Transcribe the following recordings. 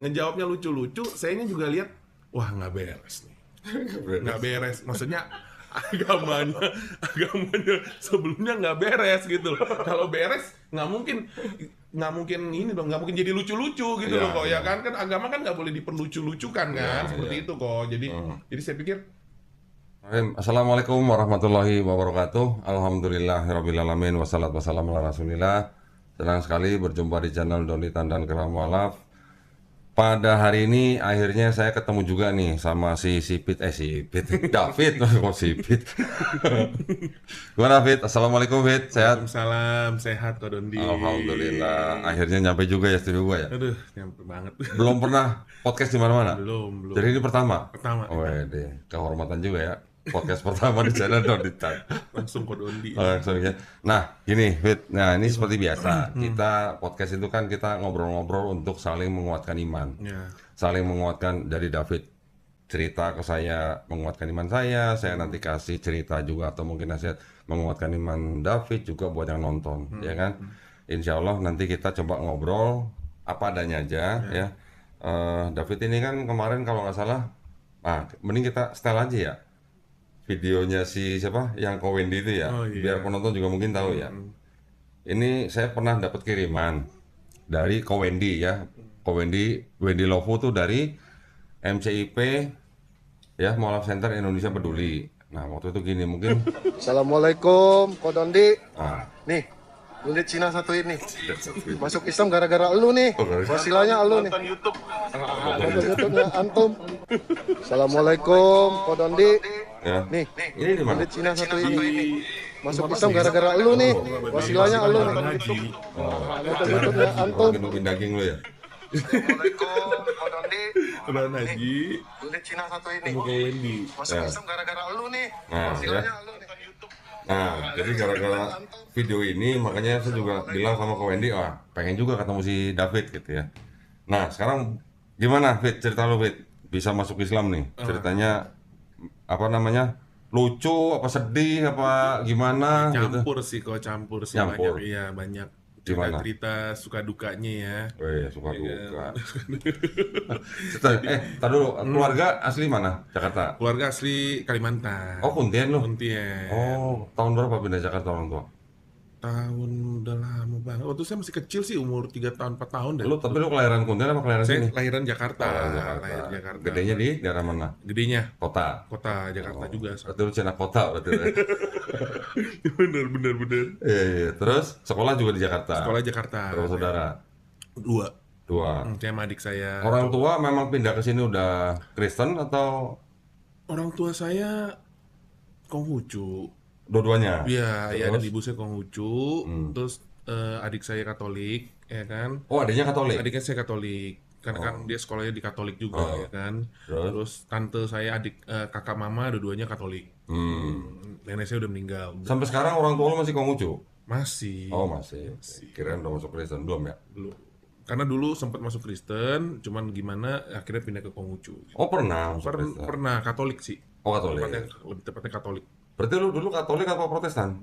ngejawabnya lucu-lucu, sayanya juga lihat, wah nggak beres nih, nggak beres. Maksudnya agamanya sebelumnya nggak beres gitu loh. Kalau beres nggak mungkin ini dong, nggak mungkin jadi lucu-lucu gitu Iya, loh kok, iya. ya kan agama kan nggak boleh diperlucu-lucukan kan, Iya, seperti iya. itu kok. Jadi saya pikir Assalamualaikum warahmatullahi wabarakatuh. Alhamdulillahirrabbilalamin. Wassalatu wassalamu ala rasulillah. Senang sekali berjumpa di channel Doni Tandan Keram Walaf. Pada hari ini akhirnya saya ketemu juga nih sama Sipit David. Kok Sipit? Gimana Fit? Assalamualaikum Fit, sehat? Waalaikumsalam, sehat kok Dondi. Alhamdulillah. Akhirnya nyampe juga ya studio gua ya. Aduh, nyampe banget. Belum pernah podcast di mana-mana. Belum. Jadi ini pertama. Pertama. Oh, deh. Kehormatan juga ya. Podcast pertama di channel Doni Tandan. Langsung kok Dondi. Langsung ya. Nah, gini, Fit. Nah, ini seperti biasa. Kita podcast itu kan kita ngobrol-ngobrol untuk saling menguatkan iman. Ya. Saling menguatkan dari David cerita ke saya menguatkan iman saya nanti kasih cerita juga atau mungkin nasihat menguatkan iman David juga buat yang nonton, ya kan? Insya Allah nanti kita coba ngobrol apa adanya aja ya. David ini kan kemarin kalau nggak salah, mending kita setel aja ya videonya si siapa yang Ko Wendy itu ya, Oh, iya. biar penonton juga mungkin tahu ya. Ini saya pernah dapat kiriman dari Ko Wendy ya, Ko Wendy Lovo tuh dari MCIP ya, Mualaf Center Indonesia Peduli. Nah waktu itu gini mungkin Assalamualaikum, Ko Dondi. ah, Nih, kulit Cina satu ini. Masuk Islam gara-gara elu nih. Wasilanya elu nih. Nonton YouTube-nya antum. Assalamualaikum, Ko Dondi. ya. Nih, Ini di mana? kulit Cina satu ini. Masuk Islam gara-gara elu nih. Wasilanya elu nih. Haji. Nonton YouTube-nya antum. Nungguin daging lu ya. Assalamualaikum, Ko Dondi. Kebetulan Haji. Kulit Cina satu ini. Mau ke Wendy. Masuk Islam gara-gara elu nih. Nah, Wasilanya ya. elu nih. Nah, jadi gara-gara video ini makanya saya juga bilang sama Ko Wendy, pengen juga ketemu si David gitu ya. Nah, sekarang gimana Fit? Cerita lu Fit, bisa masuk Islam nih. Ceritanya apa namanya? Lucu, apa sedih, apa gimana gitu. Campur sih Campur. banyak. Iya, banyak Gimana? cerita suka dukanya ya. Suka duka. Tar dulu, keluarga asli mana? Jakarta. Keluarga asli Kalimantan. Oh, Kuntien lu. Kuntien. Oh, tahun berapa pindah Jakarta orang tua? Tahun udah lama banget. Waktu saya masih kecil sih, umur 3 tahun, 4 tahun deh. Tapi lu kelahiran Kuntien apa kelahiran Saya sini? lahiran Jakarta. Jakarta. Lahir Jakarta. Gedenya di daerah mana? Gedenya Kota. kota Jakarta juga. Berarti lu Cina kota berarti. Bener. Iya. Terus sekolah juga di Jakarta. Sekolah Jakarta. Berapa saudara? Dua. Saya Sama adik saya. Orang tua memang pindah ke sini udah Kristen atau Orang tua saya Konghucu. dua-duanya? Iya, ya, dan Terus? ibu saya Konghucu. Terus adik saya Katolik, ya kan? Oh, adanya Katolik. Adiknya saya Katolik. Karena kan dia sekolahnya di Katolik juga, ya kan? Terus? Tante saya, kakak mama, dua-duanya Katolik. Nenek saya udah meninggal. Sampai sekarang orang tua lu masih Konghucu? Masih. Oh, masih. Kirain udah masuk Kristen belum ya? Belum. Karena dulu sempat masuk Kristen, cuman gimana akhirnya pindah ke Konghucu. Oh, pernah masuk Kristen. Pernah Katolik sih. Oh, Katolik. Lebih tepatnya Katolik. Berarti lu dulu Katolik apa Protestan?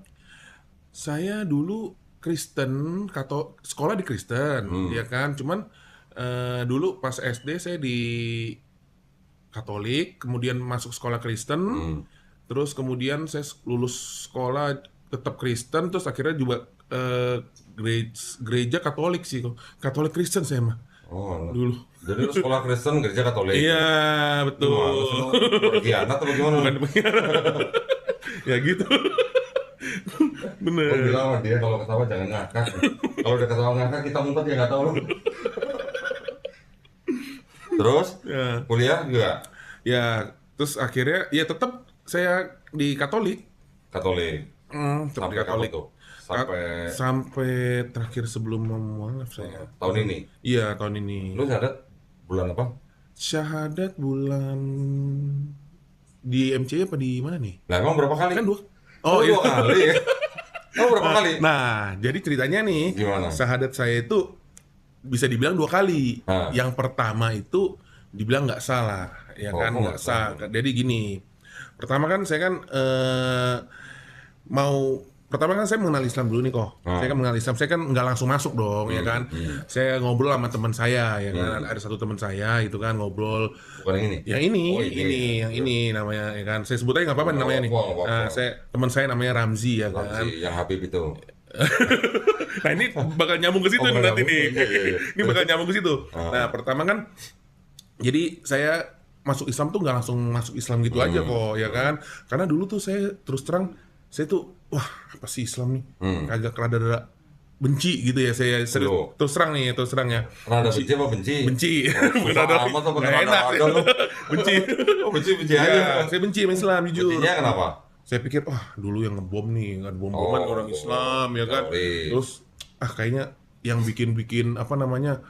Saya dulu Kristen, sekolah di Kristen, ya kan. Cuman dulu pas SD saya di Katolik, kemudian masuk sekolah Kristen, terus kemudian saya lulus sekolah tetap Kristen, terus akhirnya juga gereja Katolik sih, Katolik Kristen saya mah Oh, dulu. jadi lu sekolah Kristen, gereja Katolik? Iya, Gimana betul. sih, lu berkhianat atau gimana? Bukan ya gitu. Bener. Gue bilang sama dia kalau ketawa jangan ngakak. Kalau udah ketawa ngakak kita muntah dia nggak tahu lu. Terus Ya. kuliah juga Ya, terus akhirnya ya tetap saya di Katolik. Katolik. Tetap di Sampai Katolik. kapan tuh? Sampai terakhir sebelum mau mualaf saya. Tahun ini. Iya, tahun ini. Lu syahadat bulan apa? Syahadat bulan di MCI apa di mana nih? Lah emang berapa kali? Kan dua. Oh, iya. 2 kali ya? Oh, berapa kali? Nah, jadi ceritanya nih, Gimana? syahadat saya itu bisa dibilang 2 kali. Ah. Yang pertama itu dibilang nggak salah, ya Oh, kan, kok nggak nggak sah. Jadi gini, pertama kan saya kan mau pertama kan saya mengenal Islam dulu nih kok. Saya kan mengenal Islam, saya kan nggak langsung masuk dong, ya kan. Saya ngobrol sama teman saya, ya kan. Ada satu teman saya itu kan ngobrol. Bukan yang ini? Yang ini, Oh, yang ini namanya, ya kan. Saya sebut aja nggak apa-apa namanya nih. Nah, teman saya namanya Ramzi, ya kan. Ramzi, yang Habib itu. Nah ini bakal nyambung ke situ nih nanti nih. Ini bakal nyambung ke situ. Nah pertama kan, jadi saya masuk Islam tuh nggak langsung masuk Islam gitu aja kok, ya kan. Karena dulu tuh saya terus terang, saya tuh wah apa sih Islam nih, agak rada benci gitu ya saya serius, terus terang ya. Rada benci apa benci? Benci. Susah amat apa Nggak enak. benci. Oh benci aja. Ya, saya benci sama Islam jujur. Bencinya kenapa? Saya pikir dulu yang ngebom nih, nggak bom-boman orang Islam ya kan. Terus kayaknya yang bikin apa namanya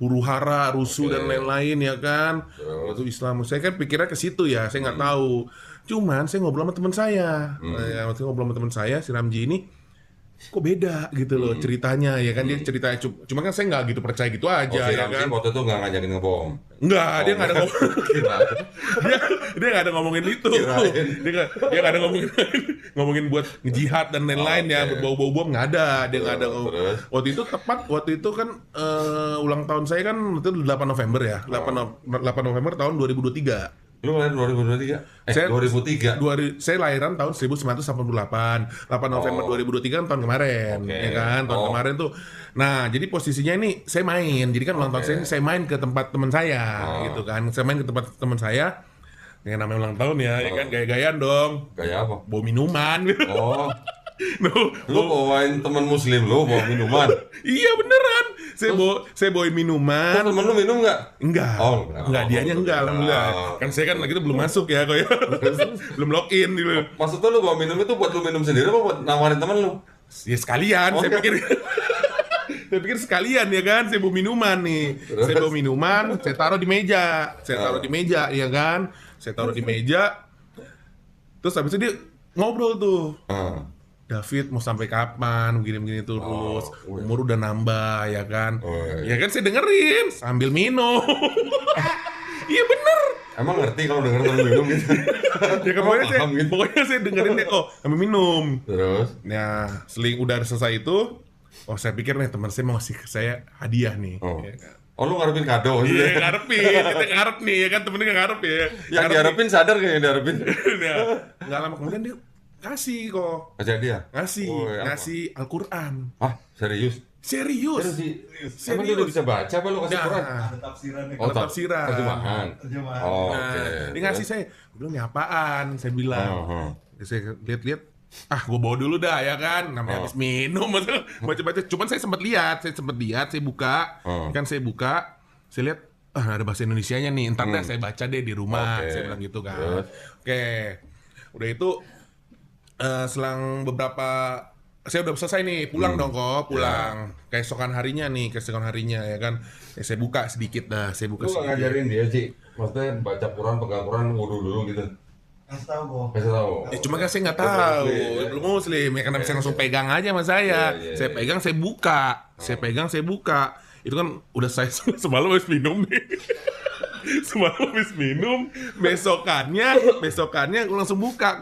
huru-hara, rusuh dan lain-lain ya kan. Itu Islam. Saya kan pikirnya ke situ ya, saya nggak tahu. Cuman saya ngobrol sama teman saya. Ngobrol sama teman saya si Ramji ini, kok beda gitu loh ceritanya ya kan. Dia ceritanya cuma kan saya nggak gitu percaya gitu aja si ya Ramzi kan. waktu itu nggak ngajakin ngebom. Enggak, dia nggak ada ngomong. dia nggak ada ngomongin itu. Dia nggak ada ngomongin buat ngejihad dan lain-lain ya, berbau-bau bom nggak ada. Dia nggak ada. Waktu itu kan ulang tahun saya kan itu 8 November ya. 8 November tahun 2023. Lu lahir 2023? 2003? Saya lahiran tahun 1988. 8 November 2023 kan tahun kemarin, ya kan? Tahun kemarin tuh. Nah, jadi posisinya ini saya main. Jadi kan ulang tahun saya ini saya main ke tempat teman saya, gitu kan. Saya main ke tempat teman saya. Yang namanya ulang tahun ya kan gaya-gayaan dong. Gaya apa? Bawa minuman. Lu bawain teman muslim lu bawa minuman? Iya beneran. Saya bawain minuman. Temen lu minum nggak? Enggak. Enggak, dianya enggak, alhamdulillah. Kan saya kan lagi itu belum masuk ya kok ya. Belum login gitu. Maksudnya lu bawa minum itu buat lu minum sendiri apa buat nawarin temen lu? Ya sekalian, saya pikir. Saya pikir sekalian ya kan, saya bawa minuman nih. Saya bawa minuman, saya taruh di meja. Ya kan. Saya taruh di meja. Terus habis itu dia ngobrol tuh. David mau sampai kapan begini terus, umur udah nambah ya kan. Ya kan saya dengerin sambil minum. Iya bener. Emang ngerti kalau denger sambil minum gitu? Ya pokoknya saya dengerin deh sambil minum. Terus? Nah udah selesai itu, saya pikir nih teman saya mau ngasih ke saya hadiah nih. Ya kan? Lu ngarepin kado? Iya ngarepin, kita ngarep nih ya kan, temennya ngarep ya. Yang diharapin sadar kayak yang diharapin. Nggak lama kemudian dia kasih kok. Kasih dia? Ngasih Al-Quran. Serius? Serius. Emang dia udah bisa baca apa lu kasih Quran? Ada tafsiran. Tafsiran. Terjemahan. Dia ngasih saya, gue bilang ini apaan? Saya bilang. Saya lihat-lihat, gue bawa dulu dah ya kan. Namanya habis minum, baca-baca. Cuman saya sempat lihat, saya buka. Saya lihat, ada bahasa Indonesianya nih. Entar deh saya baca deh di rumah. Saya bilang gitu kan. Udah itu. Selang beberapa saya udah selesai nih pulang dong kok keesokan harinya ya kan saya buka sedikit saya buka sedikit. Lu ngajarin dia sih maksudnya baca Quran pegang Quran wudu dulu gitu kasih tahu cuma kan saya nggak tahu belum muslim ya karena bisa langsung pegang aja sama saya saya pegang saya buka itu kan udah saya semalam habis minum nih. Semalam habis minum, besokannya langsung buka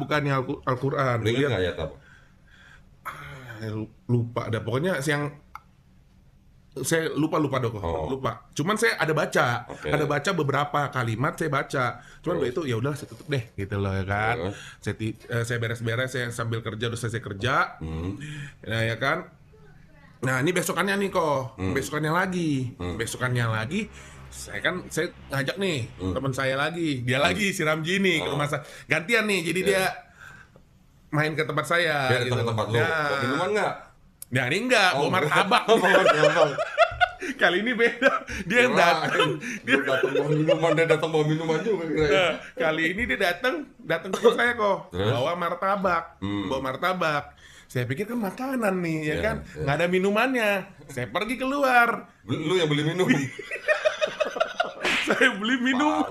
bukannya Al-Quran. Lihat nggak ayat apa? Lupa ada pokoknya saya lupa dong lupa. Cuman saya ada baca beberapa kalimat saya baca. Cuman itu ya udah saya tutup deh gitu loh ya kan. Saya beres-beres saya sambil kerja udah selesai kerja. Nah ya kan. Nah ini besokannya nih kok. Besokannya lagi. Saya ngajak nih teman saya lagi, dia lagi si Ramji nih ke rumah saya, gantian nih, jadi dia main ke tempat saya. Dia datang ke tempat lu, bawa minuman nggak? Nah ini enggak, bawa martabak. Kali ini beda, dia datang bawa minuman juga. Kali ini dia datang ke tempat saya kok, bawa martabak. Saya pikir kan makanan nih, ya kan, nggak ada minumannya. Saya pergi keluar. Lu yang beli minum. Saya beli minuman.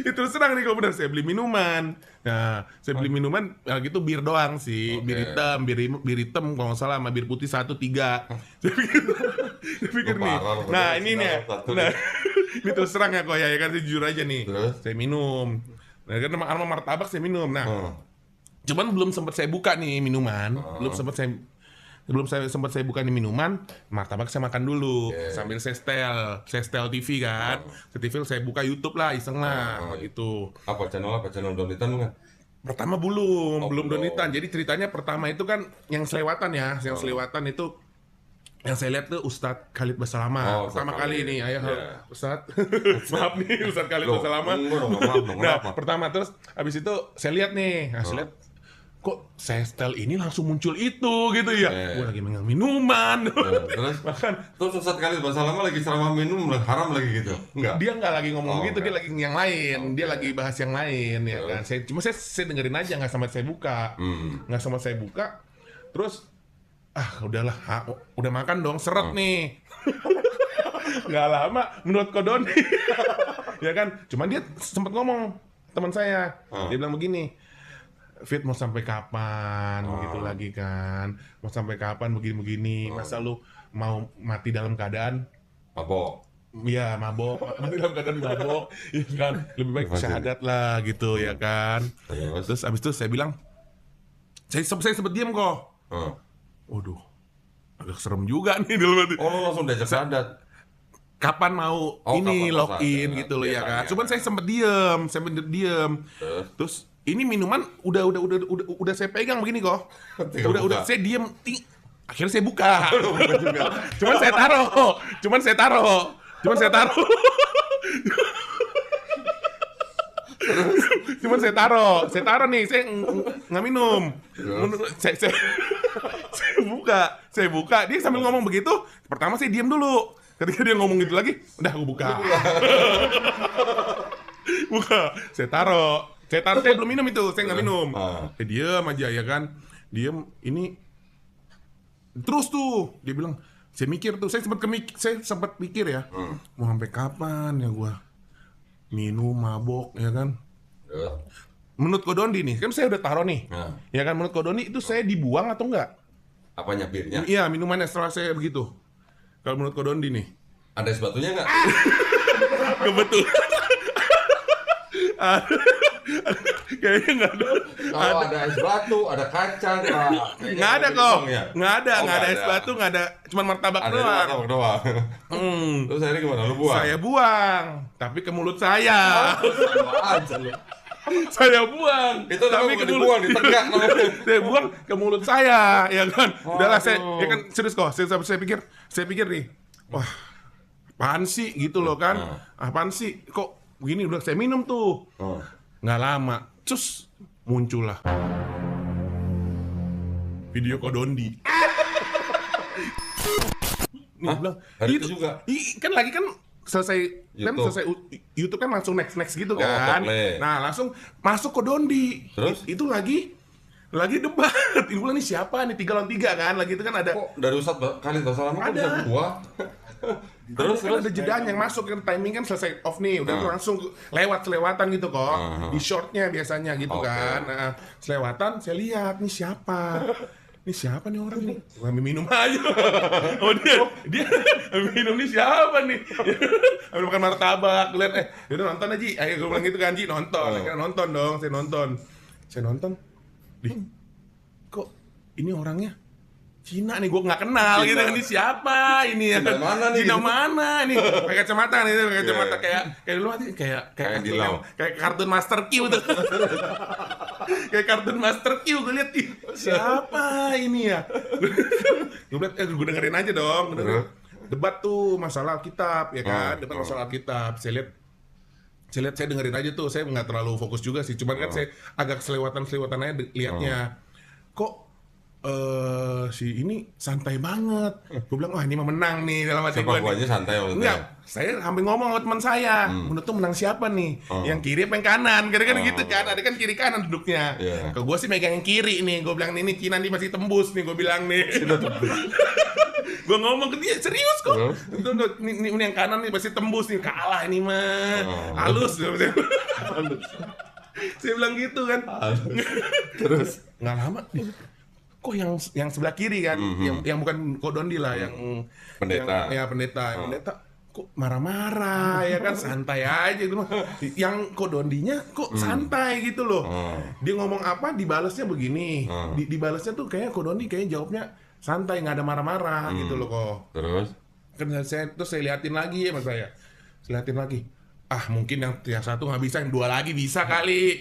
Itu serang nih kalau benar. Saya beli minuman. Nah, saya beli minuman gitu bir doang sih. Bir hitam kalau nggak salah sama bir putih 1, 3. Saya pikir nih. Nah, ini nih. Nah, ini terus serang ya kok ya kan saya jujur aja nih. Saya minum. Nah, kan sama martabak saya minum. Nah, Cuman belum sempat saya buka nih minuman, belum sempat saya buka nih minuman, martabak saya makan dulu sambil saya setel TV kan. TV saya buka YouTube lah, iseng lah gitu. Apa channel Donitan kan? Pertama belum Donitan. Jadi ceritanya pertama itu kan yang selewatan ya, yang selewatan itu yang saya lihat tuh Ustadz Khalid Basalamah. Pertama kali nih, Ustadz. Maaf nih Ustadz Khalid Basalamah. Nah, pertama terus habis itu saya lihat nih, saya lihat kok saya setel ini langsung muncul itu gitu ya. Gua lagi megang minuman. Terus makan. Terus Ustadz Khalid Basalamah lagi ceramah minum haram lagi gitu. Enggak. Dia nggak lagi ngomong gitu, dia lagi yang lain. Dia lagi bahas yang lain ya kan. Saya dengerin aja, nggak sampai saya buka. Nggak sampai saya buka. Terus udahlah, udah makan dong, seret nih. Nggak lama menurut Kodoni. Ya kan, cuman dia sempat ngomong, teman saya. Dia bilang begini, Fit mau sampai kapan gitu lagi kan, mau sampai kapan begini-begini, masa lu mau mati dalam keadaan mabok? Iya, mabok, mati dalam keadaan mabok, ya kan, lebih baik syahadat lah gitu ya kan. Terus abis itu saya bilang, saya sempet diem kok. Waduh, agak serem juga nih dalam hati. Oh, langsung diajak syahadat. Kapan mau ini login gitu loh ya kan. Cuman saya sempet diem. Terus ini minuman udah saya pegang begini kok. Udah saya diem. Akhirnya saya buka. Cuman saya taruh. Saya taruh nih, saya nggak minum. Saya buka. Dia sambil ngomong begitu, pertama saya diam dulu. Ketika dia ngomong gitu lagi, udah aku buka. Saya taruh. Saya belum minum itu, saya nggak minum. Saya diam aja ya kan, diam. Ini terus tuh dia bilang, saya mikir tuh, saya sempat pikir ya, mau sampai kapan ya gua minum mabok ya kan. Menurut Kodondi nih, kan saya udah taruh nih. Ya kan, menurut Kodondi itu saya dibuang atau enggak? Apanya, birnya? Iya, minumannya setelah saya begitu. Kalau menurut Kodondi nih. Ada es batunya enggak? Kebetulan. Kayaknya enggak ada. Kalau ada es batu, ada kacang, nggak ada kok. Nggak ada es batu, nggak ada. Cuma martabak doang. Terus akhirnya gimana? Lu buang? Saya buang, tapi ke mulut saya. Saya buang. Itu tapi ke mulut buang, ditegak namanya. Saya buang ke mulut saya, ya kan. Udahlah saya, ya kan serius kok. Saya pikir nih, wah, apaan sih gitu loh kan? Apaan sih? Kok begini udah saya minum tuh. Nggak lama, cus muncullah video Kodondi. Nih bilang, itu juga. Kan lagi kan selesai YouTube kan langsung next gitu kan. Nah, langsung masuk Kodondi. Terus itu lagi debat. Ini bulan ini siapa nih 3 lawan 3 kan? Lagi itu kan ada. Kok dari Ustadz Khalid Basalamah kok bisa gua? Terus ada jedanya yang masuk kan, timing kan selesai off nih, udah langsung selewatan gitu kok. Di shortnya biasanya gitu kan. Nah, selewatan saya lihat nih siapa nih orang nih? Ngambil minum aja. Oh dia minum nih siapa nih? Ambil makan martabak, lihat udah nonton aja. Ayo gue bilang gitu kan, Ji, nonton. Akhirnya nonton dong, saya nonton. Kok ini orangnya Cina nih, gue nggak kenal gitu kan, ini siapa ini ya? Cina mana nih? Pakai kacamata nih, kayak dulu kayak kartun Master Q tuh. Kayak kartun Master Q, gue lihat siapa ini ya? Gue lihat, gue dengerin aja dong. Debat tuh masalah Alkitab ya kan, debat masalah Alkitab. Saya dengerin aja tuh, saya nggak terlalu fokus juga sih. Cuman kan saya agak selewatan aja liatnya. Kok si ini santai banget. Gue bilang, wah ini mah menang nih dalam hati gue. Siapa aja santai maksudnya? Enggak, saya hampir ngomong sama teman saya. Menurut tuh menang siapa nih? Yang kiri apa yang kanan? Kira-kira gitu kan. Ada kan kiri kanan duduknya. Kalau gue sih megang yang kiri nih. Gue bilang ini Cina nih masih tembus nih. Gue bilang nih. Gue ngomong ke dia serius kok. Ini yang kanan nih masih tembus nih. Kalah ini mah. Halus. Saya bilang gitu kan. Terus nggak lama nih. Kok yang sebelah kiri kan, yang bukan Kodondi lah, yang pendeta. Pendeta. kok marah-marah ya kan, santai aja gitu. Yang Kodondinya kok santai gitu loh. Dia ngomong apa dibalasnya begini. Dibalasnya tuh kayak Kodondi kayaknya jawabnya santai, nggak ada marah-marah gitu loh kok. Terus? Kan saya liatin lagi ya mas saya. Saya liatin lagi. Ah mungkin yang satu nggak bisa, yang dua lagi bisa kali.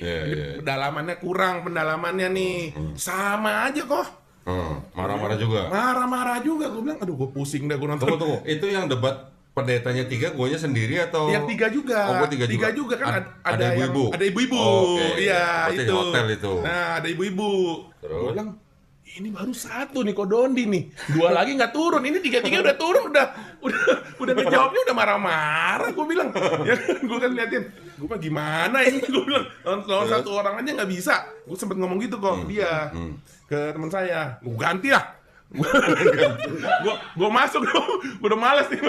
Pendalamannya kurang, pendalamannya nih. Sama aja kok. Marah-marah juga? Marah-marah juga. Gue bilang, aduh gue pusing dah gue nonton. Tunggu. Itu yang debat pendetanya 3, guanya sendiri atau? Yang 3 juga. Oh, gue 3 juga kan ada ibu-ibu? Ada ibu-ibu. Oh, okay. Iya itu. Hotel itu. Nah ada ibu-ibu. Terus? Gue bilang, ini baru satu nih Kodondi nih. 2 lagi nggak turun. Ini 3 udah turun, udah ngejawabnya udah marah-marah. Gue bilang, ya gue kan liatin. Gue mah gimana ini? Gue bilang, lawan satu orang aja nggak bisa. Gue sempet ngomong gitu kok dia ke teman saya. Gue ganti lah. Gue masuk, gue udah malas nih.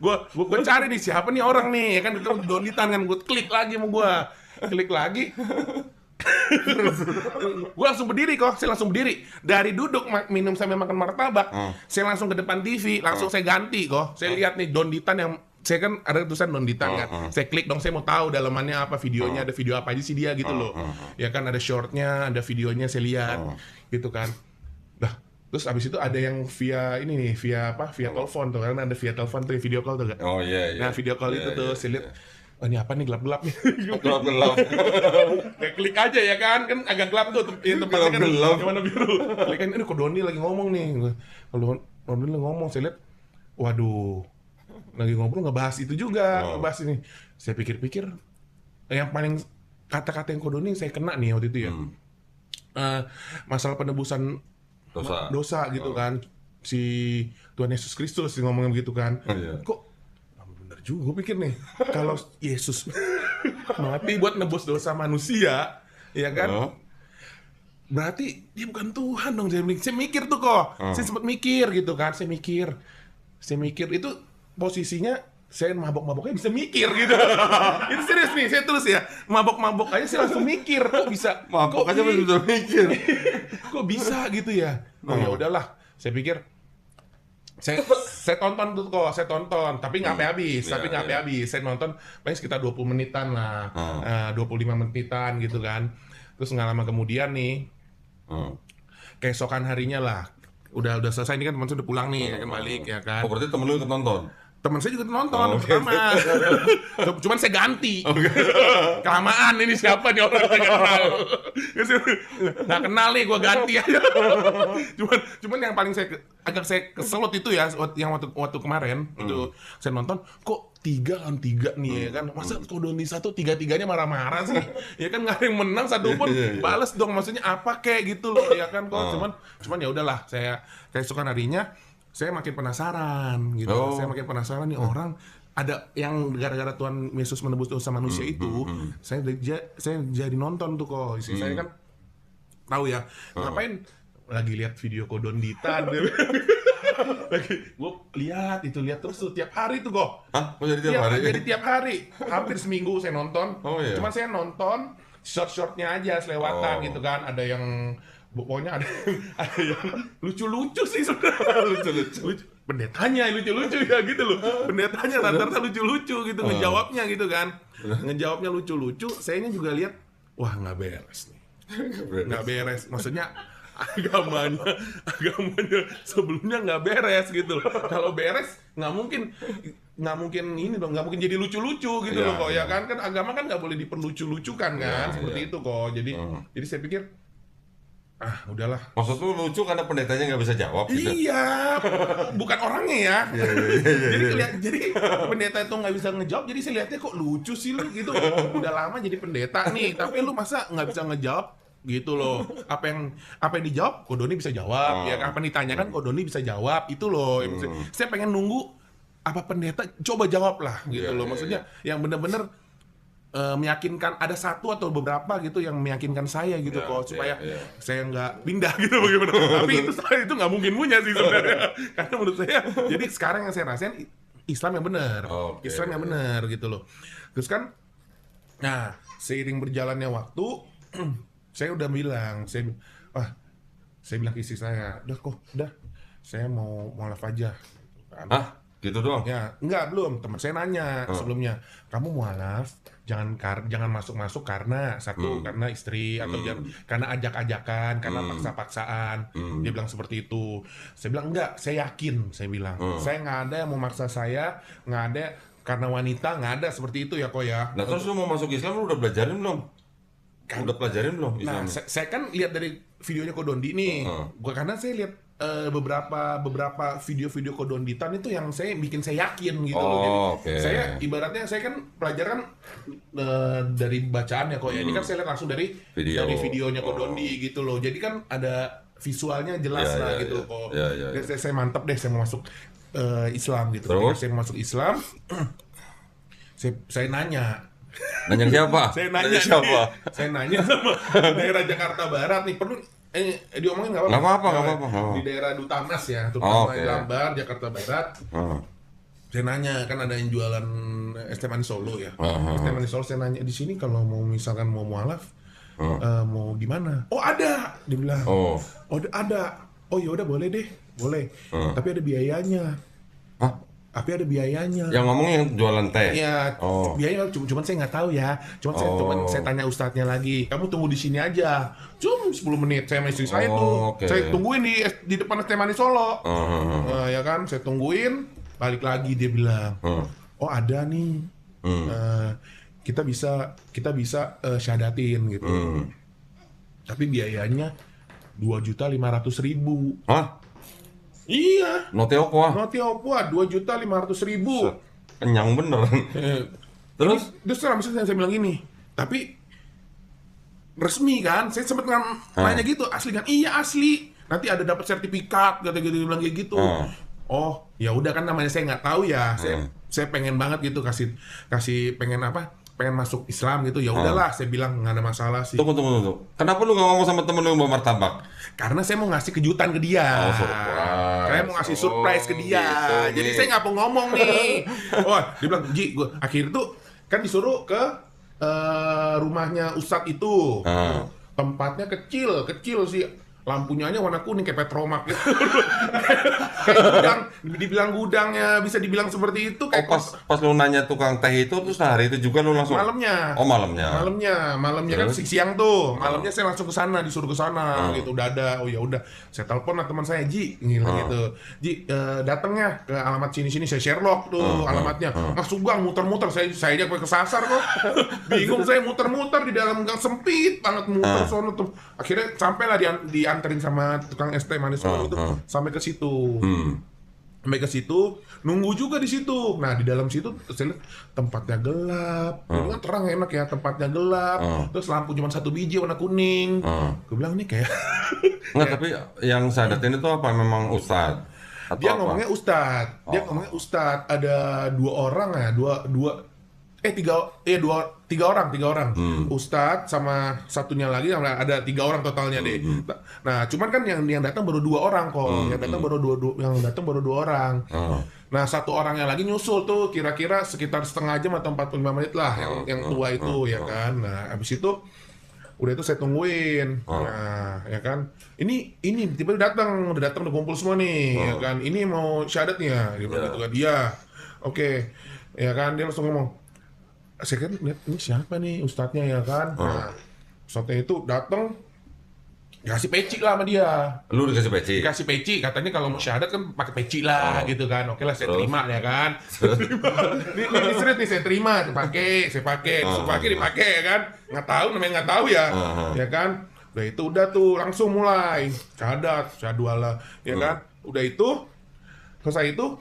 Gue cari nih siapa nih orang nih, ya kan itu Donditan kan. Gue klik lagi sama gue, gue langsung berdiri kok. Saya langsung berdiri dari duduk minum sampai makan martabak. Saya langsung ke depan TV, langsung saya ganti kok. Saya lihat nih Donditan yang saya kan ada tulisan Donditan kan. Saya klik dong, saya mau tahu dalamannya apa, videonya ada video apa aja sih dia gitu loh. Ya kan ada shortnya, ada videonya, saya lihat gitu kan. Nah, terus abis itu ada yang via ini nih, via telepon tuh, karena ada via telepon tuh video call tuh kan. Oh iya. Nah video call itu tuh saya lihat, oh, ini apa nih gelap-gelap nih. Gelap-gelap. Kayak klik aja ya kan agak gelap tuh tempatnya kan warna biru. Klik kan, ini Kodoni lagi ngomong nih. Kalau Kodoni lagi ngomong, saya lihat, waduh, lagi ngobrol ngebahas itu juga, ngebahas ini. Saya pikir-pikir, yang paling kata-kata yang Kodoni saya kena nih waktu itu ya. Masalah penebusan dosa gitu kan, si Tuhan Yesus Kristus ngomongnya begitu kan. Kok bener juga gue pikir nih, kalau Yesus mati buat nebus dosa manusia, ya kan, berarti dia bukan Tuhan dong. Saya mikir tuh kok, saya sempat mikir gitu kan, saya mikir itu posisinya saya mabok-maboknya bisa mikir gitu. Itu serius nih, saya terus ya mabok-mabok aja saya langsung mikir, kok bisa mabok aja bisa mikir. Kok bisa gitu ya? Oh ya udahlah, saya pikir saya tonton tuh kok, tapi nggak sampai habis, Saya nonton paling sekitar 20 menitan lah, 25 menitan gitu kan. Terus nggak lama kemudian nih, keesokan harinya lah, udah selesai ini kan, teman saya udah pulang nih, kan balik ya kan. Oh berarti temen lu ikut nonton? Teman saya juga nonton pertama. Cuman saya ganti. Kelamaan ini siapa nih orang saya nggak kenal nih, gue ganti aja. Cuman yang paling saya keselot itu ya, yang waktu kemarin itu saya nonton, kok 3 lawan 3 nih ya kan. Masa Kodoni 1 3-3-nya marah-marah sih? Ya kan nggak ada yang menang satu pun, balas dong, maksudnya apa kayak gitu loh ya kan kok. Cuman ya udahlah, saya keesokan harinya saya makin penasaran gitu. Saya makin penasaran nih orang ada yang gara-gara Tuhan Yesus menebus dosa manusia itu, saya jadi nonton tuh kok. Saya kan tahu ya, ngapain lagi lihat video Kodonditan. Lagi gue lihat terus tuh tiap hari tuh kok. Hah? Jadi tiap hari? Jadi tiap hari, hampir seminggu saya nonton. Cuman saya nonton short-shortnya aja selewatan gitu kan. Ada yang pokoknya ada yang lucu-lucu sih sebenarnya. lucu. Pendetanya lucu-lucu ya gitu loh. Pendetanya rata-rata lucu-lucu gitu ngejawabnya gitu kan. Ngejawabnya lucu-lucu. Sayanya juga lihat, wah nggak beres nih. Nggak beres. Maksudnya agamanya sebelumnya nggak beres gitu loh. Kalau beres nggak mungkin ini dong, nggak mungkin jadi lucu-lucu gitu loh kok ya kan. Kan agama kan nggak boleh diperlucu-lucukan kan, seperti itu kok. Jadi saya pikir, udahlah. Maksud lu lucu karena pendetanya nggak bisa jawab gitu? Iya, bukan orangnya ya. Jadi pendeta itu nggak bisa ngejawab, jadi saya lihatnya kok lucu sih lu gitu. Udah lama jadi pendeta nih, tapi lu masa nggak bisa ngejawab gitu loh. Apa yang dijawab, Kodoni bisa jawab. Ya apa yang ditanyakan, Kodoni bisa jawab. Itu loh. Saya pengen nunggu apa pendeta coba jawab lah gitu loh. Maksudnya yang benar-benar meyakinkan, ada satu atau beberapa gitu yang meyakinkan saya gitu kok, supaya saya nggak pindah gitu bagaimana. Tapi itu nggak mungkin punya sih sebenarnya. Karena menurut saya, jadi sekarang yang saya rasain Islam yang benar, Islam yang benar gitu loh. Terus kan, nah seiring berjalannya waktu, saya udah bilang, saya bilang ke istri saya, udah saya mau mualaf aja. Gitu doang. Ya, enggak belum. Teman saya nanya sebelumnya, kamu mualaf jangan masuk karena satu karena istri atau karena ajak-ajakan, karena paksa-paksaan. Dia bilang seperti itu. Saya bilang enggak, saya yakin. Saya bilang saya nggak ada yang mau maksa saya, nggak ada karena wanita, nggak ada seperti itu ya kok ya. Nah terus lu mau masuk Islam lu udah belajarin belum? Udah pelajarin belum Nah, Islamnya? saya kan lihat dari videonya Kodondi nih. Gua karena saya lihat beberapa video-video Kodonditan itu yang bikin saya yakin gitu loh. Jadi saya ibaratnya saya kan pelajaran dari bacaan ya kok ya. Ini kan saya lihat langsung dari videonya Kodondi gitu loh. Jadi kan ada visualnya jelas lah gitu kok. Saya mantep deh saya mau masuk Islam gitu. Ketika saya mau masuk Islam, saya nanya. Nanya siapa? Saya nanya siapa? Saya nanya sama daerah Jakarta Barat nih, perlu diomongin nggak apa-apa? Nggak apa-apa. Di daerah Duta Mas ya, terutama Lambar, Jakarta Barat. Saya nanya, kan ada yang jualan es teh manis Solo ya. Es teh manis Solo, saya nanya di sini kalau mau misalkan mau mualaf, mau gimana? Oh ada, dia bilang. Oh ada. Oh ya udah boleh deh, boleh. Tapi ada biayanya. Tapi ada biayanya. Yang ngomong yang jualan teh. Iya. Biayanya cuman saya nggak tahu ya. Saya tanya ustadznya lagi. Kamu tunggu di sini aja. Cuma 10 menit saya sama istri saya tuh. Saya tungguin di depan es teh manis Solo. Ya kan, saya tungguin. Balik lagi dia bilang. Oh ada nih. Kita bisa syahadatin gitu. Tapi biayanya 2.500.000. Hah? Iya. Noti Opwa 2.500.000. Kenyang bener. Terus saya bilang gini, tapi resmi kan? Saya sempat nanya gitu, asli kan? Iya asli. Nanti ada dapat sertifikat, gitu bilang kayak gitu. Oh, ya udah kan namanya saya nggak tahu ya. Saya pengen banget gitu kasih pengen masuk Islam gitu. Ya udahlah, saya bilang nggak ada masalah sih. Tunggu. Kenapa lu nggak ngomong sama temen lu yang bawa martabak? Karena saya mau ngasih kejutan ke dia. Saya mau ngasih surprise ke dia. Gitu, jadi saya nggak mau ngomong nih. Dia bilang, Ji, gue akhirnya tuh kan disuruh ke rumahnya Ustadz itu. Tempatnya kecil sih. Lampunya aja warna kuning kayak Petromak gitu. Kayak gudang, dibilang gudangnya bisa dibilang seperti itu. Kayak pas lu nanya tukang teh itu terus hari itu juga lu langsung malamnya. Malamnya kan siang tuh. Malamnya saya langsung ke sana, disuruh ke sana gitu. Udah ada. Oh ya udah. Saya telepon lah teman saya, Ji, gitu. Ji, datangnya ke alamat sini saya Sherlock tuh alamatnya. Mas Sugeng muter-muter saya aja kesasar kok. Bingung saya muter-muter di dalam gang sempit banget muter sono tuh. Akhirnya sampailah dianterin sama tukang es teh manis itu sampai ke situ. Sampai ke situ, nunggu juga di situ. Nah, di dalam situ saya lihat tempatnya gelap. Ini kan terang enak ya, tempatnya gelap. Terus lampu cuma satu biji warna kuning. Gue bilang nih kayak enggak, tapi yang sadatin itu apa memang ustadz? Dia ngomongnya ustadz. Ada tiga orang. Ustadz sama satunya lagi ada 3 orang totalnya deh. Nah, cuman kan yang datang baru 2 orang kok. Yang datang baru 2 orang. Nah, 1 orang yang lagi nyusul tuh kira-kira sekitar setengah jam atau 45 menit lah yang tua itu ya kan. Nah, habis itu udah itu saya tungguin. Nah, ya kan. Ini tiba-tiba udah kumpul semua nih, ya kan. Ini mau syahadatnya gitu kan. Iya. Oke. Ya kan, dia langsung ngomong, saya kan lihat ini siapa nih ustadznya ya kan. Nah, ustadznya itu datang dikasih peci lah sama dia. Lu dikasih peci? Dikasih peci, katanya kalau mau syahadat kan pakai peci lah gitu kan. Oke lah, saya terima ya kan. Ini serius nih, saya terima, saya pakai dipakai ya kan. Nggak tahu ya. Ya kan. Udah itu tuh langsung mulai syahadat ya kan. Udah itu selesai itu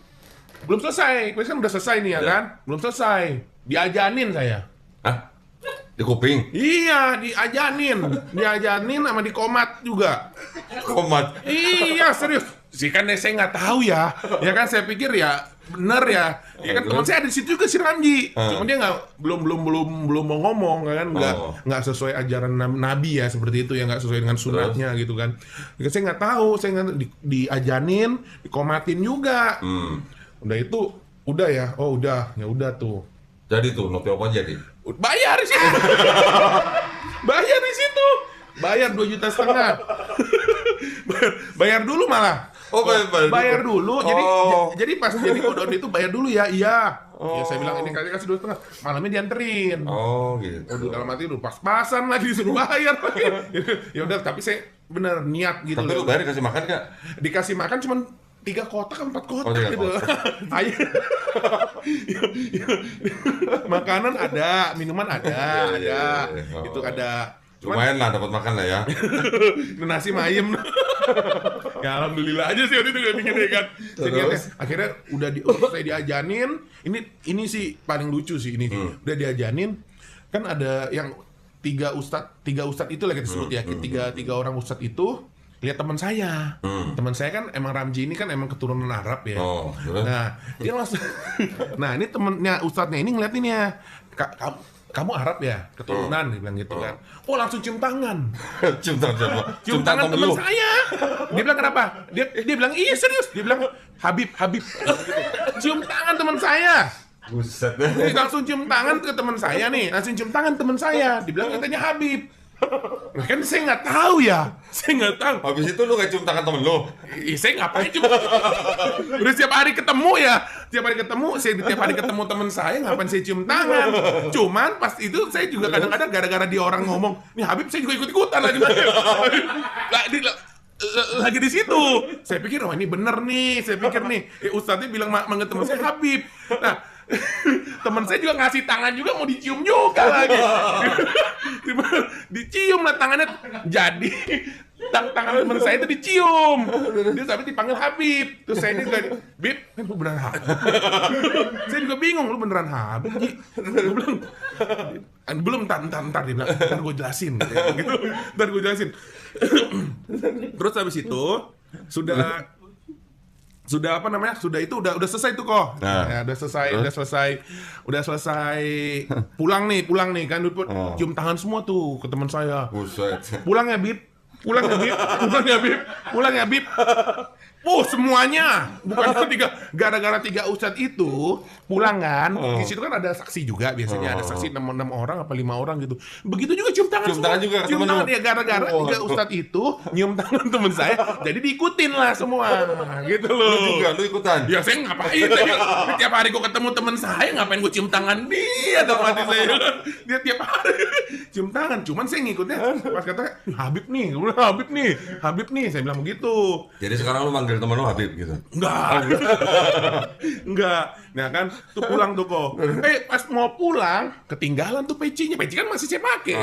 belum selesai. Kan udah selesai nih ya kan. Belum selesai. Diajanin saya. Hah? Di kuping? Iya, diajanin sama di komat juga. Komat? Iya, serius. Sih kan saya nggak tahu ya. Ya kan saya pikir ya bener ya. Ya kan teman saya ada di situ juga si Ramji. Cuma dia belum mau ngomong kan, nggak sesuai ajaran Nabi ya seperti itu ya, nggak sesuai dengan sunatnya gitu kan. Ya, saya nggak tahu, saya diajanin, dikomatin juga. Udah itu udah ya. Oh udah, ya udah tuh. Jadi tuh Noti Opwa jadi? Bayar di situ. Bayar 2,5 juta. Bayar dulu malah. Oh, bayar dulu. Oh. Jadi pas jadi kodon itu bayar dulu ya. Iya. Ya saya bilang ini kasih 2,5. Malamnya dianterin. Oh, gitu. Waduh, dalam hati udah pas-pasan lagi disuruh bayar lagi. Ya udah, tapi saya bener niat gitu. Tapi lu bayar dikasih makan nggak? Dikasih makan cuman 3 kotak 4 kotak 3 gitu. Ayo. Makanan ada, minuman ada. Oh. Itu ada. Lumayan lah dapat makan lah ya. Nasi mayem. Ya alhamdulillah aja sih waktu itu gede kan. Akhirnya udah saya diajanin. Ini sih paling lucu sih ini. Udah diajanin kan ada yang tiga ustadz itu lagi disebut ya. Tiga orang ustadz itu lihat teman saya. Teman saya kan emang Ramji ini kan emang keturunan Arab ya. Oh, nah, dia langsung nah, ini temennya ustadznya ini ngeliatin ya. Kamu Arab ya? Keturunan, dia bilang gitu kan. Oh, langsung cium tangan. Cium tangan. Cium tangan teman saya. Dia bilang kenapa? Dia bilang iya serius. Dia bilang Habib. Cium tangan teman saya. Buset. Dia langsung cium tangan ke teman saya nih. Langsung cium tangan teman saya. Dibilang katanya Habib. Nah, kan saya nggak tahu ya. Saya nggak tahu. Habis itu lu nggak cium tangan temen lu? Saya ngapain cium? Udah setiap hari ketemu ya. Tiap hari ketemu teman saya, ngapain saya cium tangan? Cuman pas itu saya juga kadang-kadang gara-gara dia orang ngomong, nih Habib saya juga ikut-ikutan lagi. Lagi di situ. Saya pikir oh ini bener nih. Saya pikir nih, ustadznya bilang manggil teman saya Habib. Nah, teman saya juga ngasih tangan juga mau dicium juga lagi. Dicium lah tangannya. Jadi tangan teman saya itu dicium. Dia sampai dipanggil Habib. Terus saya juga Bib, kan lu beneran Habib. Saya juga bingung, lu beneran Habib? Belum, ntar dia bilang, ntar gue jelasin gitu. Ntar gue jelasin. Terus habis itu sudah apa namanya? Sudah itu udah selesai tuh kok. Nah. Ya, udah selesai pulang nih kan cium tangan semua tuh ke teman saya. Buset. Pulang ya Bib. Semuanya bukan gara-gara 3 ustadz itu pulang kan. Di situ kan ada saksi juga biasanya, ada saksi 6 orang apa 5 orang gitu. Begitu juga cium tangan juga cium tangan ya gara-gara 3 ustadz itu nyium tangan teman saya, jadi diikutin lah semua gitu loh. Lu ikutan? Ya saya ngapain? Tiap hari gua ketemu teman saya, ngapain gua cium tangan dia? Otomatis saya dia tiap hari cium tangan. Cuman saya ngikutnya pas kata Habib nih, saya bilang begitu. Jadi sekarang lu manggil temen lu Habib gitu? Enggak. Nah kan, tuh pulang tuh kok. Pas mau pulang, ketinggalan tuh pecinya. Peci kan masih saya pakai.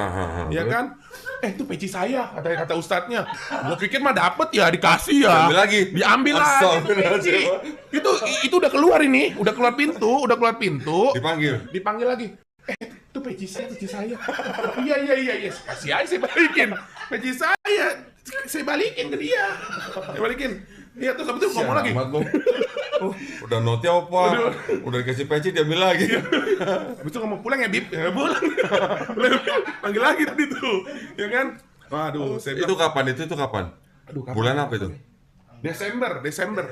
Ya kan? Itu peci saya, kata ustadznya. Gua pikir mah dapet ya, dikasih ya. Diambil lagi tuh peci. Itu udah keluar ini, udah keluar pintu. Dipanggil lagi. Itu peci saya. Iya. Kasih aja saya balikin. Peci saya balikin ke dia. Iya, terus habis itu ngomong lagi. Udah note apa? Udah dikasih peci diambil lagi. Habis itu ngomong pulang ya Bib. Pulang. Panggil lagi tadi tuh. Ya kan? Waduh, saya Itu kapan? Aduh, kapan? Bulan apa itu? Desember. 1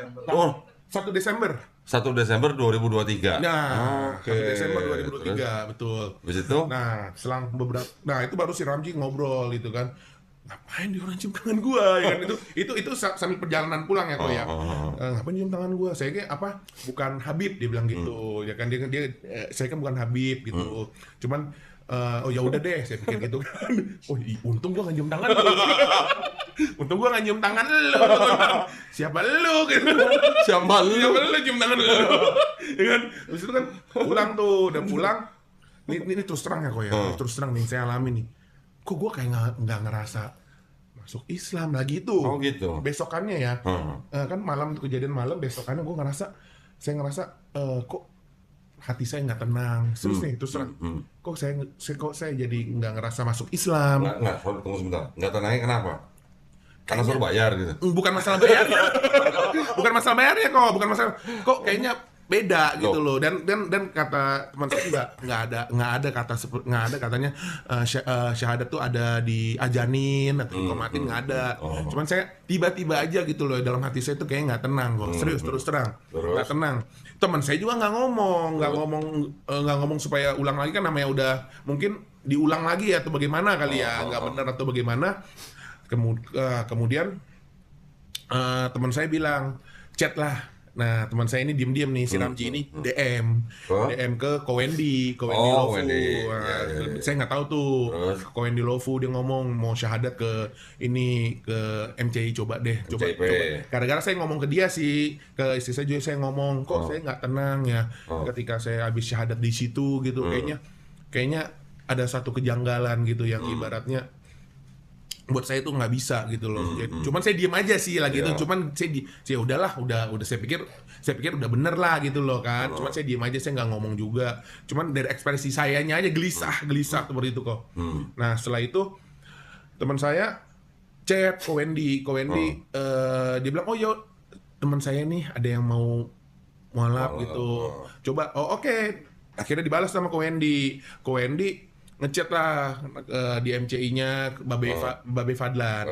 Desember. 1 Desember 2023. Nah, 1 Desember 2023, betul. Habis itu? Nah, selang beberapa itu baru si Ramji ngobrol gitu kan. Ngapain dia orang cium tangan gua ya kan, itu sambil perjalanan pulang ya kok ya. Ngapain cium tangan gua? Saya kayak apa? Bukan Habib dia bilang gitu. Ya kan dia saya kan bukan Habib gitu. Cuman ya udah deh saya pikir gitu kan. Untung gua enggak cium tangan lu. Untung gua enggak cium tangan lu. Siapa lu gitu. Siapa lu cium tangan lu. Ya kan? Terus itu kan pulang tuh, udah pulang. Ini terus terang ya kok ya. Terus terang nih saya alami nih. Kok gue kayak nggak ngerasa masuk Islam lagi itu. Oh gitu. Besokannya ya, kan malam kejadian malam, besokannya saya ngerasa kok hati saya nggak tenang. Terus nih terus terang, kok saya jadi nggak ngerasa masuk Islam. Nggak, tunggu sebentar. Nggak tenangnya kenapa? Karena suruh bayar gitu. Bukan masalah bayarnya. Bukan masalah bayarnya kok, bukan masalah. Kok kayaknya beda gitu loh, dan kata teman saya juga nggak ada katanya syahadat tuh ada diajanin atau dikomatin, nggak ada. Cuman saya tiba-tiba aja gitu loh, dalam hati saya tuh kayak nggak tenang kok, serius terus terang nggak tenang. Teman saya juga nggak ngomong supaya ulang lagi, kan namanya udah mungkin diulang lagi atau bagaimana kali ya, nggak benar atau bagaimana. Kemudian teman saya bilang, chat lah. Nah, teman saya ini diem-diem nih, si Ramji ini DM ke Kowendi Lofu. Wendy. Nah, Ya. saya nggak tahu tuh. Terus? Kowendi Lofu dia ngomong mau syahadat ke MCI, coba deh, coba. MCIP. Gara-gara saya ngomong ke dia sih, ke istri saya juga saya ngomong, kok saya nggak tenang ya ketika saya habis syahadat di situ gitu. Kayaknya ada satu kejanggalan gitu yang ibaratnya buat saya itu nggak bisa gitu loh. Cuman saya diem aja sih lagi itu. Cuman saya udahlah, udah saya pikir udah bener lah gitu loh kan. Cuman saya diem aja, saya nggak ngomong juga. Cuman dari ekspresi sayanya aja gelisah seperti itu kok. Nah setelah itu teman saya chat ke Wendy, dia bilang, oh yo teman saya nih ada yang mau mualaf gitu. Coba, oke. Akhirnya dibalas sama Wendy ngechat lah di MCI-nya Babe Fadlan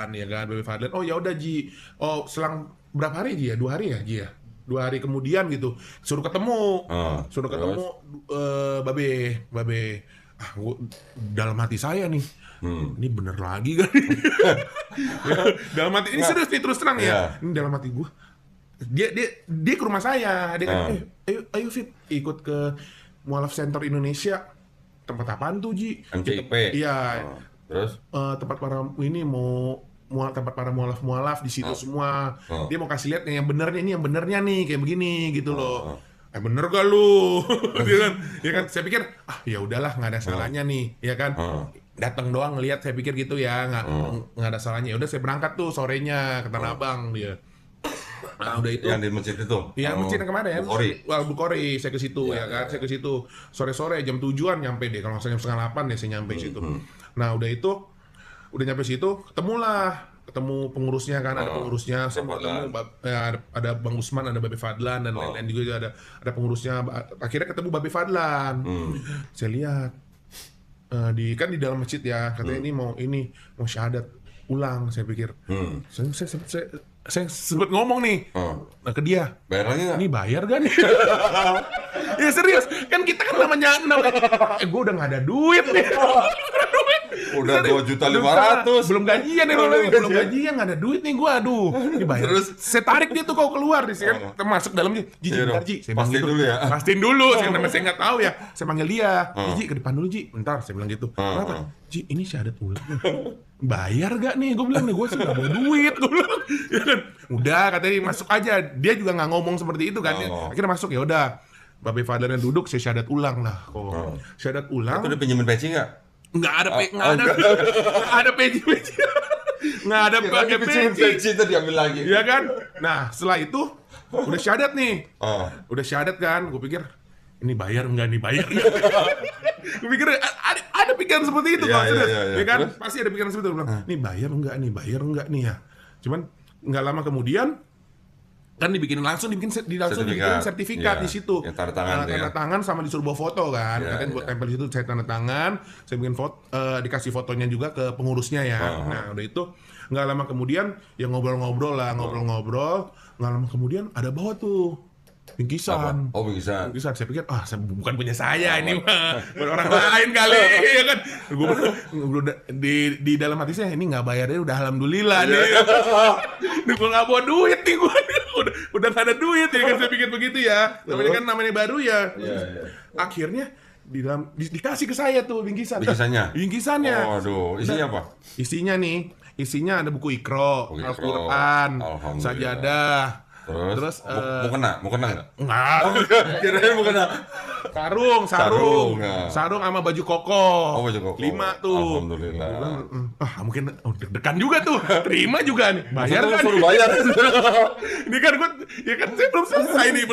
ya kan, Babe Fadlan. Oh ya udah Ji. Oh selang berapa hari Ji ya? 2 hari ya Ji ya? 2 hari kemudian gitu suruh ketemu. Babe. Dalam hati saya nih. Ini bener lagi kan? Dalam hati ini serius nih terus terang ya. Ini dalam hati gua. Dia ke rumah saya. Dia kan, ayo Fit ikut ke Mualaf Center Indonesia. Tempat apaan tuh Ji? MCIP. Iya. Terus? Tempat para ini tempat para mualaf di situ semua. Dia mau kasih lihat yang benernya nih kayak begini gitu loh. Bener gak lu? Ya kan saya pikir ya udahlah nggak ada salahnya nih ya kan. Datang doang ngelihat saya pikir gitu ya nggak ada salahnya. Ya udah saya berangkat tuh sorenya ke Tanah Abang dia. Nah, udah itu yang di masjid itu. Iya, masjid yang kemarin. Bukhari, saya ke situ ya kan. Saya ke situ sore-sore jam 7-an nyampe deh. Kalau nggak salah jam 7:30 deh saya nyampe situ. Nah, udah nyampe situ, ketemu pengurusnya kan, ada pengurusnya. Saya ketemu ada Bang Usman, ada Babe Fadlan dan lain-lain juga ada pengurusnya. Akhirnya ketemu Babe Fadlan. Saya lihat di dalam masjid ya, katanya ini mau syahadat ulang, saya pikir. Saya sempat ngomong nih ke dia, Bayarnya nggak? ini bayar gak nih? Ya serius, kan kita kan namanya gue udah nggak ada duit nih. Udah 2.500.000. Belum gajian nih, belum gajian nggak ada duit nih gue, aduh. Ini bayar. Terus saya tarik dia tuh kau keluar, saya kan masuk dalam Ji, saya pastiin dulu ya. Pastiin dulu, saya nggak tahu ya. Saya panggil dia, Ji ke depan dulu Ji, bentar, saya bilang gitu. Kenapa? Ji, ini syahadat ulang. Bayar gak nih? Gue bilang nih, gue sih gak mau duit. Gue bilang, ya kan? Udah katanya masuk aja. Dia juga nggak ngomong seperti itu kan. Akhirnya masuk, ya udah. Babe Fadlan yang duduk, saya syahadat ulang lah. Syahadat ulang. Itu udah pinjemin peci nggak? Nggak ada peci. Nggak ada pakai peci. Itu diambil lagi. Ya kan? Nah setelah itu udah syahadat nih. Udah syahadat kan? Gue pikir ini bayar nggak nih? Gue pikir ada pikiran seperti itu kan? Ya kan? Terus? Pasti ada pikiran seperti itu. Bilang, ini bayar nggak nih ya? Cuman nggak lama kemudian kan dibikin sertifikat di situ. Ya, tanda tangan sama disuruh bawa foto kan. Katanya buat tempel di situ, saya tanda tangan, saya bikin foto, dikasih fotonya juga ke pengurusnya ya. Nah, udah itu nggak lama kemudian ya ngobrol-ngobrol. Nggak lama kemudian ada bawa tuh bingkisan. Oh, bingkisan. Saya pikir bukan punya saya ini mah, buat orang lain kali ya kan. Gue di dalam hati saya ini nggak bayarnya udah alhamdulillah nih. Gue nggak bawa duit nih gue. Udah nggak ada duit ya kan, saya pikir begitu ya. Tapi kan namanya baru ya. Akhirnya dikasih ke saya tuh bingkisannya. Oh, aduh, isinya apa? Isinya ada buku Iqra, Al-Quran, sajadah. Terus mau kena nggak? Nggak. Kirain mau kena. Sarung sama baju koko. Oh, baju koko. 5 tuh. Alhamdulillah. Mungkin deg-degan juga tuh. Terima juga nih. Bayar kan? Suruh bayar. Ini kan saya belum selesai nih.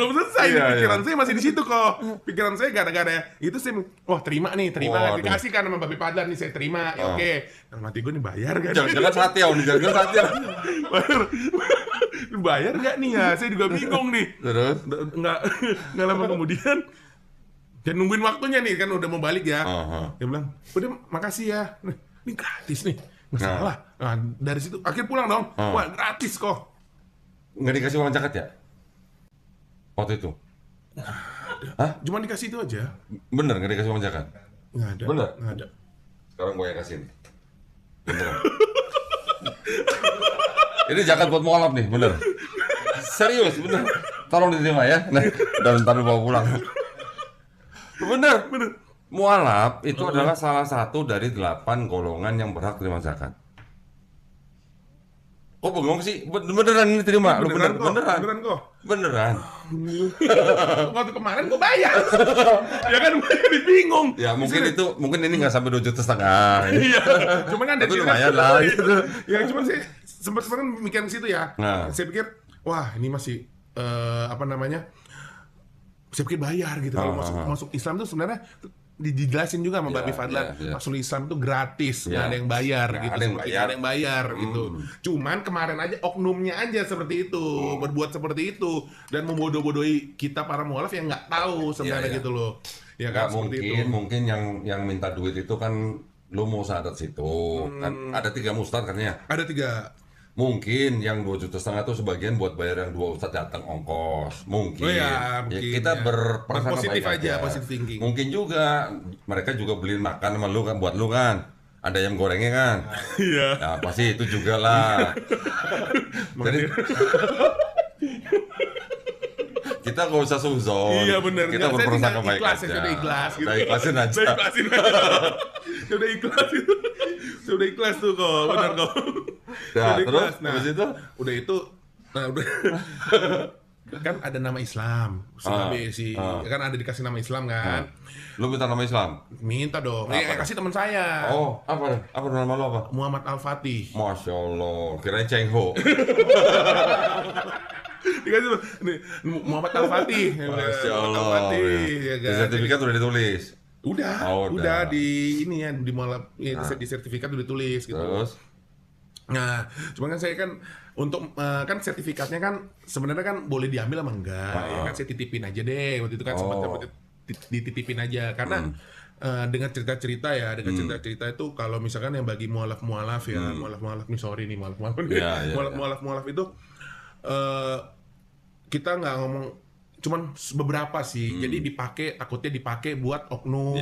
Pikiran saya masih di situ kok. Pikiran saya gara-gara itu saya, terima. Dikasih kan sama Babe Fadlan nih, saya terima. Ya oke. Dalam hati gue nih bayar kan? Jangan Satya. Bayar gak nih ya? Saya juga bingung nih. Terus? Nggak lama kemudian dia nungguin waktunya nih kan udah mau balik ya. Dia bilang, udah makasih ya. Ini gratis nih. Nggak salah. Nah, dari situ akhirnya pulang dong. Wah gratis kok. Nggak dikasih uang zakat ya? Waktu itu? Hah? Cuma dikasih itu aja. Bener nggak dikasih uang zakat? Nggak ada. Bener? Nggak ada. Sekarang gue yang kasih. Bener. Ini zakat buat mualaf nih, bener. Serius, bener. Tolong diterima ya. Nah, dan ntar bawa pulang. Bener. Mualaf itu adalah salah satu dari 8 golongan yang berhak terima zakat. Oh, bengong sih? Beneran ini terima? Lu beneran? Beneran kok. Beneran. Waktu kemarin gue bayar. Ya kan gue jadi bingung. Ya mungkin ini nggak sampai 2,5 juta. Iya. Cuman kan tapi lumayan lah gitu. Ya cuman sih sempat kan mikir ke situ ya. Nah. Saya pikir wah ini masih apa namanya? Saya pikir bayar gitu. Kalau masuk Islam tuh sebenarnya dijelasin juga sama Babi Fadlan, masuk Islam itu gratis, nggak ada yang bayar gitu, ada yang bayar gitu. Cuman kemarin aja oknumnya aja seperti itu, berbuat seperti itu dan membodoh-bodohi kita para mualaf yang nggak tahu sebenarnya gitu loh. Ya kan mungkin yang minta duit itu kan lu mau syahadat situ. Kan ada 3 ustadz katanya. Ada 3. Mungkin yang 2,5 juta itu sebagian buat bayar yang 2 ustadz datang ongkos. Mungkin. Ya, kita berprasangka positif baik aja, positive thinking. Mungkin juga mereka juga beliin makan sama lu kan, buat lu kan. Ada yang gorengnya kan. Iya. Ya pasti itu juga lah. Jadi kita nggak usah suzon. Iya benar. Kita berprasangka baik aja. Sudah ikhlas. Gitu. Udah ikhlasin aja. Sudah ikhlas itu. Sudah ikhlas tuh kok, benar kok. Nah, terus habis itu? Udah kan ada nama Islam, kan ada dikasih nama Islam kan. Lu minta nama Islam? Minta dong. Kasih teman saya. Oh, apa nama lu apa? Muhammad Al-Fatih. Masya Allah, kirain Cheng Ho. Dikasih nih Muhammad Al-Fatih. Masya Allah. Al-Fatih, ya kan? Di sertifikat udah ditulis. Udah di ini ya di mualaf di sertifikat udah ditulis gitu. Terus? Nah, cuma kan saya kan untuk kan sertifikatnya kan sebenarnya kan boleh diambil sama enggak, ya kan saya titipin aja deh waktu itu kan sempat dititipin aja karena dengan cerita-cerita itu kalau misalkan yang bagi mualaf-mualaf ya mualaf-mualaf nih sorry nih mualaf-mualaf itu kita nggak ngomong cuman beberapa sih, jadi takutnya dipakai buat oknum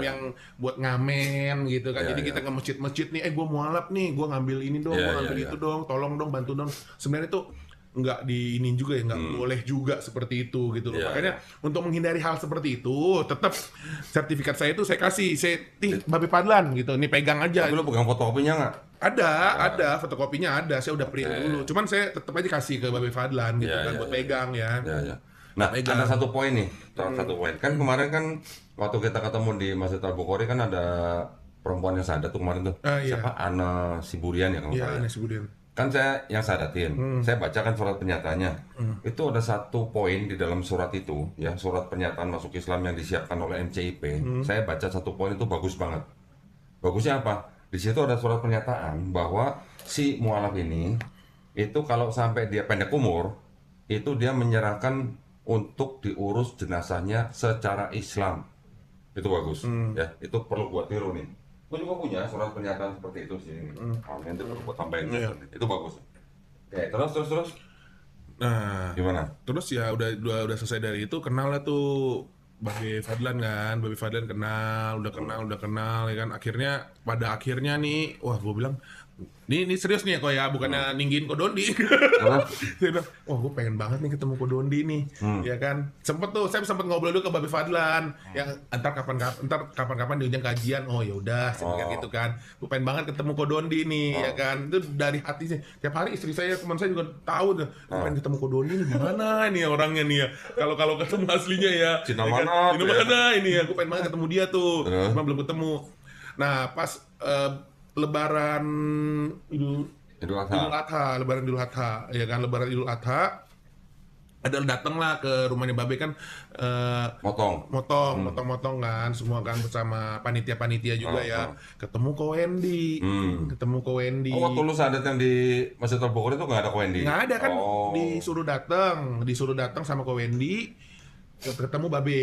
yang buat ngamen gitu kan. Jadi kita ke masjid-masjid nih, gue mualaf nih, gue ngambil ini dong, gue ngambil itu dong, tolong dong, bantu dong. Sebenarnya itu nggak diinin juga ya, nggak boleh juga seperti itu gitu loh. Makanya untuk menghindari hal seperti itu, tetap sertifikat saya itu saya kasih, Babi Fadlan gitu, nih pegang aja. Tapi lu pegang fotokopinya nggak? Ada fotokopinya ada, saya udah print dulu. Cuman saya tetap aja kasih ke Babi Fadlan gitu kan buat pegang ya. Nah, ada satu poin nih, satu poin. Kan kemarin kan waktu kita ketemu di Masjid Al-Bukhari kan ada perempuan yang syahadat tuh kemarin tuh. Siapa? Ana Siburian ya kalau nggak salah. Ana Siburian. Kan saya yang syahadatin. Saya bacakan surat pernyataannya. Itu ada satu poin di dalam surat itu, ya, surat pernyataan masuk Islam yang disiapkan oleh MCIP. Saya baca satu poin itu bagus banget. Bagusnya apa? Di situ ada surat pernyataan bahwa si mualaf ini itu kalau sampai dia pendek umur itu dia menyerahkan untuk diurus jenazahnya secara Islam. Itu bagus ya, itu perlu buat tiru nih. Gue juga punya surat pernyataan seperti itu sih. Nanti perlu buat tambahin. Itu bagus. Oke, terus. Nah, gimana? Terus ya udah selesai dari itu, kenal lah tuh Babi Fadlan kan. Babi Fadlan udah kenal ya kan. Pada akhirnya nih, wah gue bilang ini serius nih ya kok ya, bukannya ninggiin Kodondi. Saya bilang, wah gue pengen banget nih ketemu Kodondi nih, ya kan. Saya sempet ngobrol dulu ke Babi Fadlan, ya entar kapan-kapan di ujung kajian, oh ya udah, gitu kan. Gue pengen banget ketemu Kodondi nih, ya kan. Itu dari hati sih. Tiap hari istri saya, teman saya juga tahu tuh, pengen ketemu Kodondi nih, gimana nih orangnya nih ya. Kalau ketemu aslinya ya. Cina mana ini ya, gue pengen banget ketemu dia tuh, cuma belum ketemu. Nah pas Lebaran Idul Adha, ya kan, Lebaran Idul Adha ada datanglah ke rumahnya Babe kan motong kan semua kan bersama panitia juga ya. Ketemu ko Wendy. Oh, waktu lu syahadat yang di Masjid Al-Bukhari itu nggak ada ko Wendy? Nggak ada kan, disuruh datang sama ko Wendy. ketemu Babe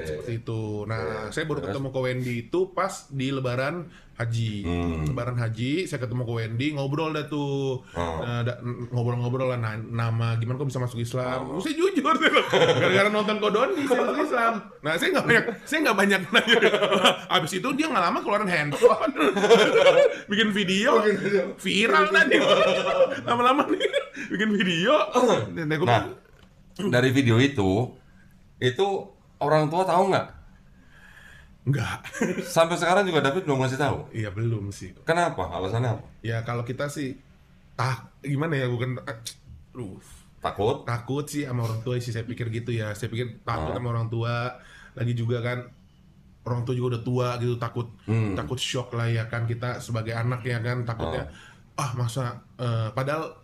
seperti itu. Nah, saya baru ketemu ke Wendy itu pas di Lebaran Haji. Lebaran Haji, saya ketemu ke Wendy, ngobrol dah tuh. Ngobrol-ngobrol lah nama gimana kok bisa masuk Islam. Saya jujur gara-gara nonton Kodoni saya masuk Islam. Nah, saya nggak banyak nanya. Abis itu dia nggak lama keluarin handphone. Bikin video viral tadi. Lama-lama nih bikin video. Nah, dari video itu orang tua tahu nggak? Enggak. Sampai sekarang juga David belum ngasih tahu. Iya belum sih. Kenapa? Alasannya apa? Ya kalau kita sih gimana ya, bukan takut sih sama orang tua sih, saya pikir gitu ya. Saya pikir takut sama orang tua. Lagi juga kan orang tua juga udah tua gitu, takut shock lah ya kan, kita sebagai anak ya kan takutnya masa padahal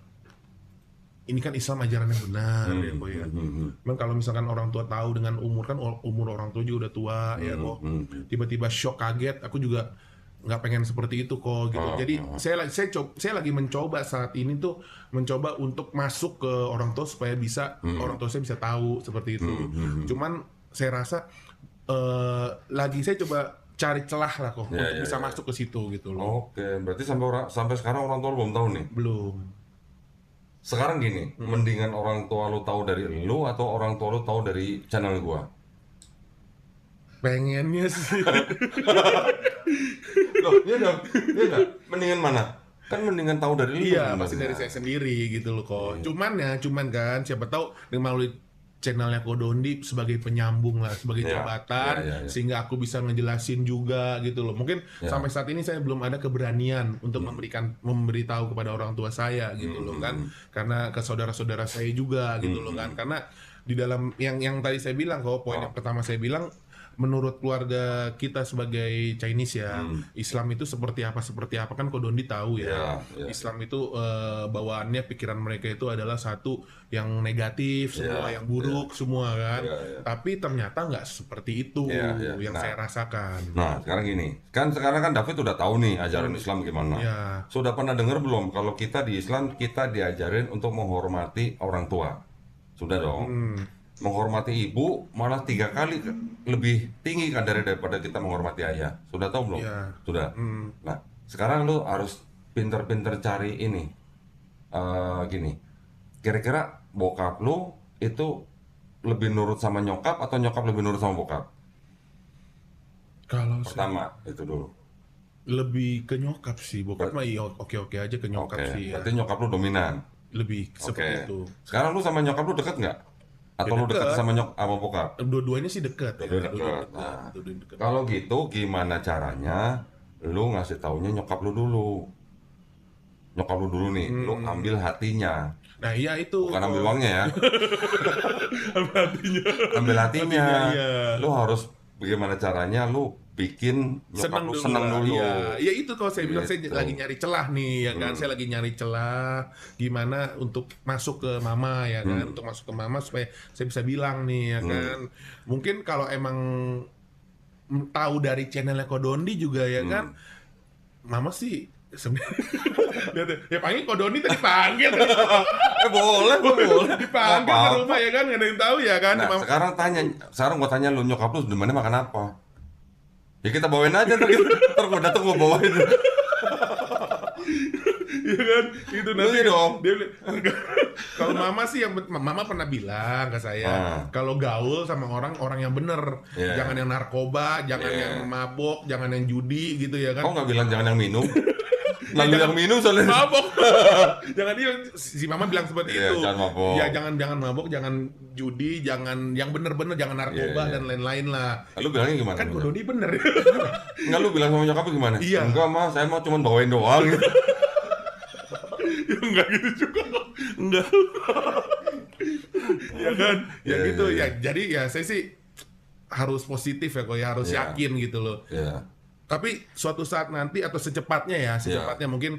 ini kan Islam ajaran yang benar ya kok ya. Memang kalau misalkan orang tua tahu dengan umur, kan umur orang tua juga udah tua ya kok. Tiba-tiba shock kaget, aku juga nggak pengen seperti itu kok gitu. Jadi saya lagi mencoba saat ini tuh mencoba untuk masuk ke orang tua supaya bisa orang tua saya bisa tahu seperti itu. Cuman saya rasa lagi saya coba cari celah lah kok untuk bisa masuk ke situ gitu loh. Oke, berarti sampai sekarang orang tua belum tahu nih? Belum. Sekarang gini, mendingan orang tua lu tahu dari lu atau orang tua lu tahu dari channel gua? Pengennya sih. Loh, iya dong. Mendingan mana? Kan mendingan tahu dari lu. Iya, pasti dari saya sendiri gitu loh kok. Cuman kan siapa tahu dengan melalui channelnya Kodondi sebagai penyambung lah, sebagai jembatan, sehingga aku bisa ngejelasin juga gitu loh. Mungkin sampai saat ini saya belum ada keberanian untuk memberitahu kepada orang tua saya gitu loh kan, karena ke saudara-saudara saya juga gitu loh kan, karena di dalam yang tadi saya bilang kok, poin yang pertama saya bilang, menurut keluarga kita sebagai Chinese ya, Islam itu seperti apa kan Kodondi tahu ya. Islam itu bawaannya, pikiran mereka itu adalah satu yang negatif semua, yang buruk semua kan. Tapi ternyata nggak seperti itu yang saya rasakan. Nah sekarang gini, sekarang kan David udah tahu nih ajaran Islam gimana. Sudah pernah dengar belum kalau kita di Islam kita diajarin untuk menghormati orang tua? Sudah dong. Menghormati ibu malah 3 kali lebih tinggi kan daripada kita menghormati ayah. Sudah tahu belum? Sudah. Nah, sekarang lu harus pinter-pinter cari ini. Gini. Kira-kira bokap lu itu lebih nurut sama nyokap atau nyokap lebih nurut sama bokap? Kalau pertama itu dulu. Lebih ke nyokap sih, bokap mah iya oke-oke aja ke nyokap sih. Berarti nyokap lu dominan. Lebih seperti itu. Sekarang lu sama nyokap lu dekat nggak? Atau lu dekat sama bokap? Dua-duanya sih dekat. Dekat. Nah, kalau gitu gimana caranya lu ngasih taunya nyokap lu dulu? Nyokap lu dulu nih, lu ambil hatinya. Nah iya itu. Bukan ambil uangnya ya. Ambil hatinya. Lu harus bagaimana caranya lu bikin nyokap lu senang dulu. Ya itu kalau saya bilang saya lagi nyari celah nih ya kan. Saya lagi nyari celah gimana untuk masuk ke mama ya kan. Untuk masuk ke mama supaya saya bisa bilang nih ya kan. Mungkin kalau emang tahu dari channelnya Kodondi juga ya kan. Mama sih ya panggil Kodondi tadi panggil. Boleh. Dipanggil ke rumah ya kan, nggak ada yang tahu ya kan. Nah, sekarang gua tanya lu, nyokap lu sebenarnya makan apa? Ya kita bawain aja ntar gua datang gua bawain. Iya kan, itu nanti dong. Kalau mama sih mama pernah bilang ke saya, kalau gaul sama orang yang bener, jangan yang narkoba, jangan yang mabok, jangan yang judi gitu ya kan. Kok nggak bilang jangan yang minum? Lalu yang minum soalnya mabok. Jangan dia, si mama bilang seperti itu. Jangan mabok. Ya jangan mabok, jangan judi, jangan yang bener-bener, jangan narkoba dan lain-lain lah. Lalu bilangnya gimana? Kan Kodondi bener. Enggak, lu bilang sama nyokap gimana? Iya. Enggak mah, saya mau cuma bawain doang. Ya enggak gitu juga. Enggak. Ya kan? Ya gitu ya. Jadi ya saya sih harus positif ya kok ya, harus yakin gitu loh. Tapi suatu saat nanti atau secepatnya mungkin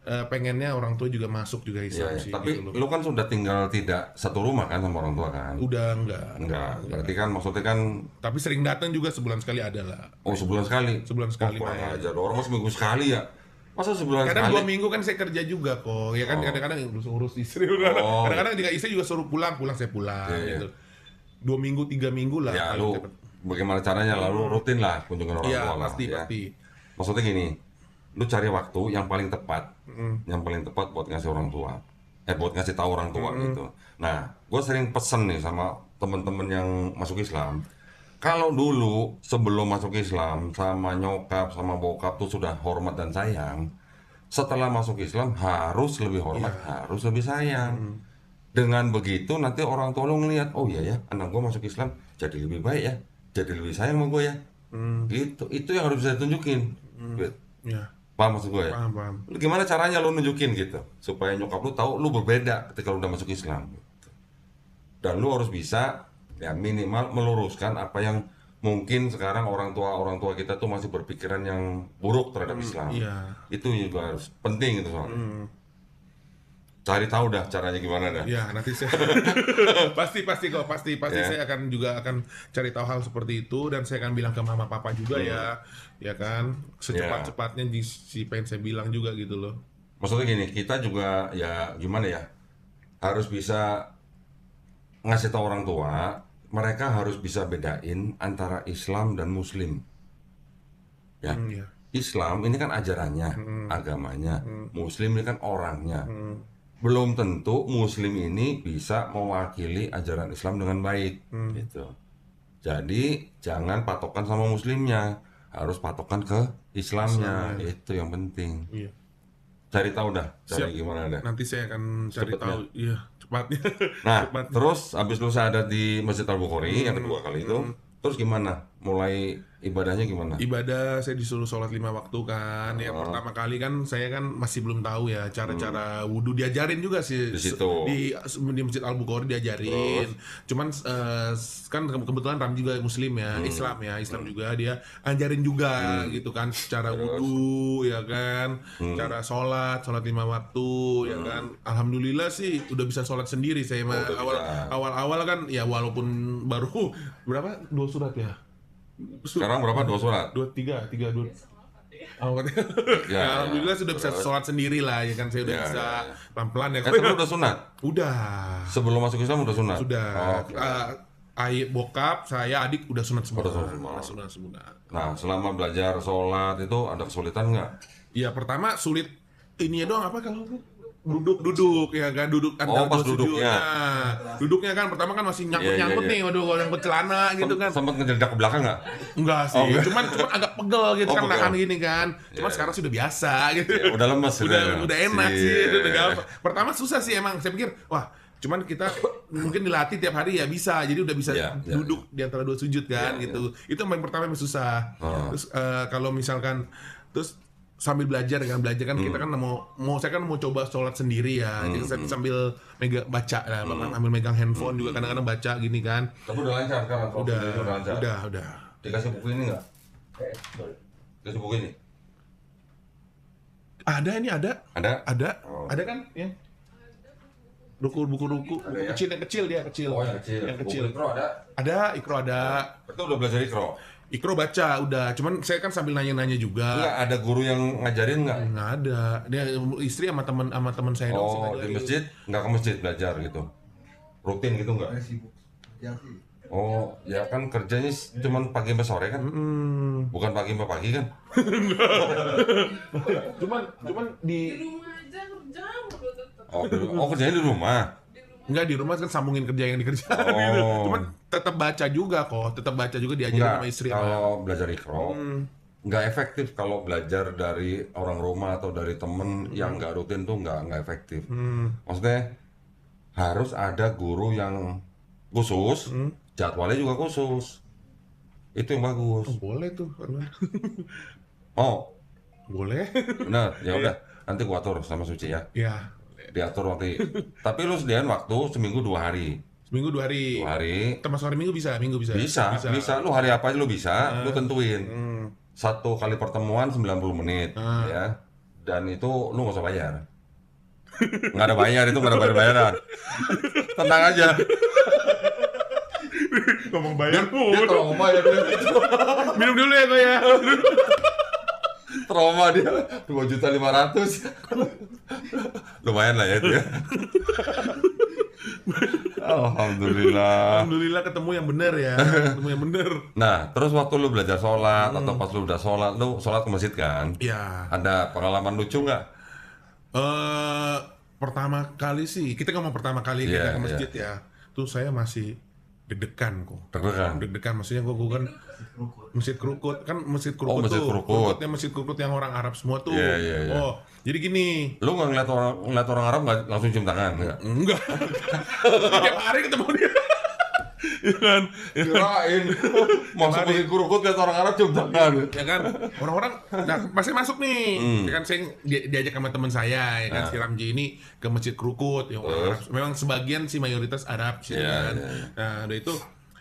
pengennya orang tua juga masuk juga Islam sih. Tapi gitu lu kan sudah tinggal tidak satu rumah kan sama orang tua kan? Udah enggak. Berarti kan maksudnya kan. Tapi sering datang juga, sebulan sekali ada lah. Oh sebulan sekali? Sebulan sekali. Kurang ajar, orang mas seminggu sekali ya. Masa sebulan kadang sekali? 2 minggu kan saya kerja juga kok. Ya kan kadang-kadang urus istri. Kadang-kadang juga istri juga suruh pulang saya pulang gitu. 2 minggu 3 minggu lah. Ya paling lu cepet. bagaimana caranya lalu rutin lah kunjungan orang Iya, tua lah. pasti Ya. pasti. Maksudnya gini, lu cari waktu yang paling tepat, buat ngasih orang tua, buat ngasih tahu orang tua gitu. Nah, gue sering pesen nih sama temen-temen yang masuk Islam. Kalau dulu sebelum masuk Islam sama nyokap sama bokap tuh sudah hormat dan sayang, setelah masuk Islam harus lebih hormat, harus lebih sayang. Dengan begitu nanti orang tua lu ngelihat, oh iya ya, anak gue masuk Islam jadi lebih baik ya, jadi lebih sayang sama gue ya. Gitu, itu yang harus bisa tunjukin. Iya. Paham maksud gue ya? Paham. Gimana caranya lu nunjukin gitu supaya nyokap lu tahu lu berbeda ketika lu udah masuk Islam gitu. Dan lu harus bisa ya minimal meluruskan apa yang mungkin sekarang orang tua kita tuh masih berpikiran yang buruk terhadap Islam. Iya. Itu juga harus penting itu soalnya. Cari tahu dah caranya gimana dah. Ya, nanti saya pasti Ya. saya akan cari tahu hal seperti itu dan saya akan bilang ke mama papa juga ya kan secepat-cepatnya si pengen saya bilang juga gitu loh. Maksudnya gini, kita juga ya gimana ya, harus bisa ngasih tahu orang tua, mereka harus bisa bedain antara Islam dan Muslim. Ya, Iya. Islam ini kan ajarannya, agamanya, Muslim ini kan orangnya. Belum tentu Muslim ini bisa mewakili ajaran Islam dengan baik, gitu. Jadi jangan patokan sama Muslimnya, harus patokan ke Islamnya, itu yang penting. Iya. Cari tahu dah, cari Siap. gimana dah. Nanti saya akan cari Cepatnya. tahu. Iya, cepatnya. Nah, Cepatnya. terus habis lu ada di Masjid Al-Bukhari yang kedua kali itu, terus gimana? Mulai ibadahnya gimana? Ibadah saya disuruh sholat 5 waktu kan. Yang pertama kali kan saya kan masih belum tahu ya cara-cara wudhu, diajarin juga sih Di situ. di Masjid Al-Bukhari diajarin. Cuman kan kebetulan Ram juga Muslim ya, Islam juga dia ajarin juga gitu kan cara wudhu ya kan, cara sholat 5 waktu ya kan. Alhamdulillah sih udah bisa sholat sendiri saya mah. udah bisa. Awal-awal kan ya walaupun baru berapa 2 surat ya. Sekarang berapa? 2 surat? 2 ya, Ya, alhamdulillah sudah bisa sholat sendiri lah ya kan saya udah Ya, bisa ya. pelan-pelan ya. Tapi lu udah sunat? Udah. Sebelum masuk Islam udah sunat? Sudah. Oke. Ayah bokap, saya adik udah sunat semua. Udah sunat semua. Sunat semua. Nah, selama belajar sholat itu ada kesulitan nggak? Ya pertama sulit ini doang apa kalau duduk ya kan duduk antara pas dua sujud. duduknya. Nah, duduknya kan pertama kan masih nyangkut Iya. nih, waduh kalau nyangkut celana gitu kan. Sempet ngejeledak ke belakang nggak? Enggak sih, enggak. cuman agak pegel gitu Oh, kan pegel. nahan gini kan. Cuman sekarang sudah biasa gitu. Ya, udah lemes udah enak sih, Iya. udah gampang. Pertama susah sih emang. Saya pikir, wah, cuman kita mungkin dilatih tiap hari ya bisa. Jadi udah bisa Ya, ya, duduk di antara 2 sujud kan gitu. Itu yang pertama yang susah. Terus kalau misalkan terus sambil belajar kan kita kan saya kan mau coba sholat sendiri ya. Jadi saya sambil baca lah, ambil megang handphone juga kadang-kadang baca gini kan. Tapi udah lancar kan? Udah lancar. udah. Dikasih buku ini nggak? Dikasih buku ini? Ada ini ada. Ada? Ada kan ya? Buku ruku ya? yang kecil dia kecil. Oh, yang kecil. Yang kecil. Buku Ikro ada? Ada, Ikro ada. Itu udah belajar Ikro? Ikro baca udah, cuman saya kan sambil nanya-nanya juga. Nggak ada guru yang ngajarin nggak? Nggak ada. Dia istri sama teman saya dong sih Oh, di ngajarin. masjid? Nggak ke masjid belajar gitu? Rutin gitu nggak? Oh, ya kan kerjanya cuman pagi sampai sore kan? Bukan pagi sampai pagi kan? Cuman di rumah aja kerja udah tetap Oh, kerjanya di rumah? enggak di rumah kan sambungin kerja yang dikerjain gitu. Oh. Cuman tetap baca juga kok, tetap baca juga diajarin Enggak, sama istri sama. kalau belajar Ikro nggak efektif kalau belajar dari orang rumah atau dari temen yang nggak rutin tuh nggak efektif. Maksudnya harus ada guru yang khusus, jadwalnya juga khusus. Itu yang bagus. Boleh tuh. Oh, Boleh. benar. Ya udah, nanti gua atur sama Suci ya. Ya. Diatur nanti. Tapi lu sediain waktu seminggu 2 hari. Seminggu 2 hari. 2 hari. Termasuk hari Minggu bisa. Bisa. Lu hari apa aja lu bisa, lu tentuin. Satu kali pertemuan 90 menit, ya. Dan itu lu nggak usah bayar. Nggak ada bayar, itu nggak ada bayar-bayaran. Tenang aja. Ngomong bayar Dia trauma ya dia. minum dulu ya kok ya. Trauma dia 2.500.000. Lumayan lah ya itu ya. Alhamdulillah. Alhamdulillah ketemu yang bener ya, ketemu yang bener. Nah, terus waktu lu belajar sholat atau pas lu udah sholat, lu sholat ke masjid kan? Ya, Ada pengalaman lucu nggak? pertama kali sih, kita ngomong pertama kali Iya, kita ke masjid ya, tuh saya masih deg-degan kok. Deg-degan? Deg-degan, maksudnya gue kan Masjid Krukut, kan Masjid Oh, Krukut Masjid tuh, Krukut. Krukutnya Masjid Krukut yang orang Arab semua tuh. Iya, iya, iya. Oh, jadi gini, Lu nggak ngeliat orang Arab nggak langsung cium tangan? Nggak? enggak, tiap hari ketemu dia. Ya kan, Kirain masuk masjid Krukut lihat orang Arab cium tangan. ya kan, orang-orang, nah pasti masuk nih, ya kan saya diajak sama teman saya, ya kan, si Ramji ini ke Masjid Krukut, yang orang Arab, memang sebagian sih mayoritas Arab sih, Iya, kan. iya. Nah, udah itu,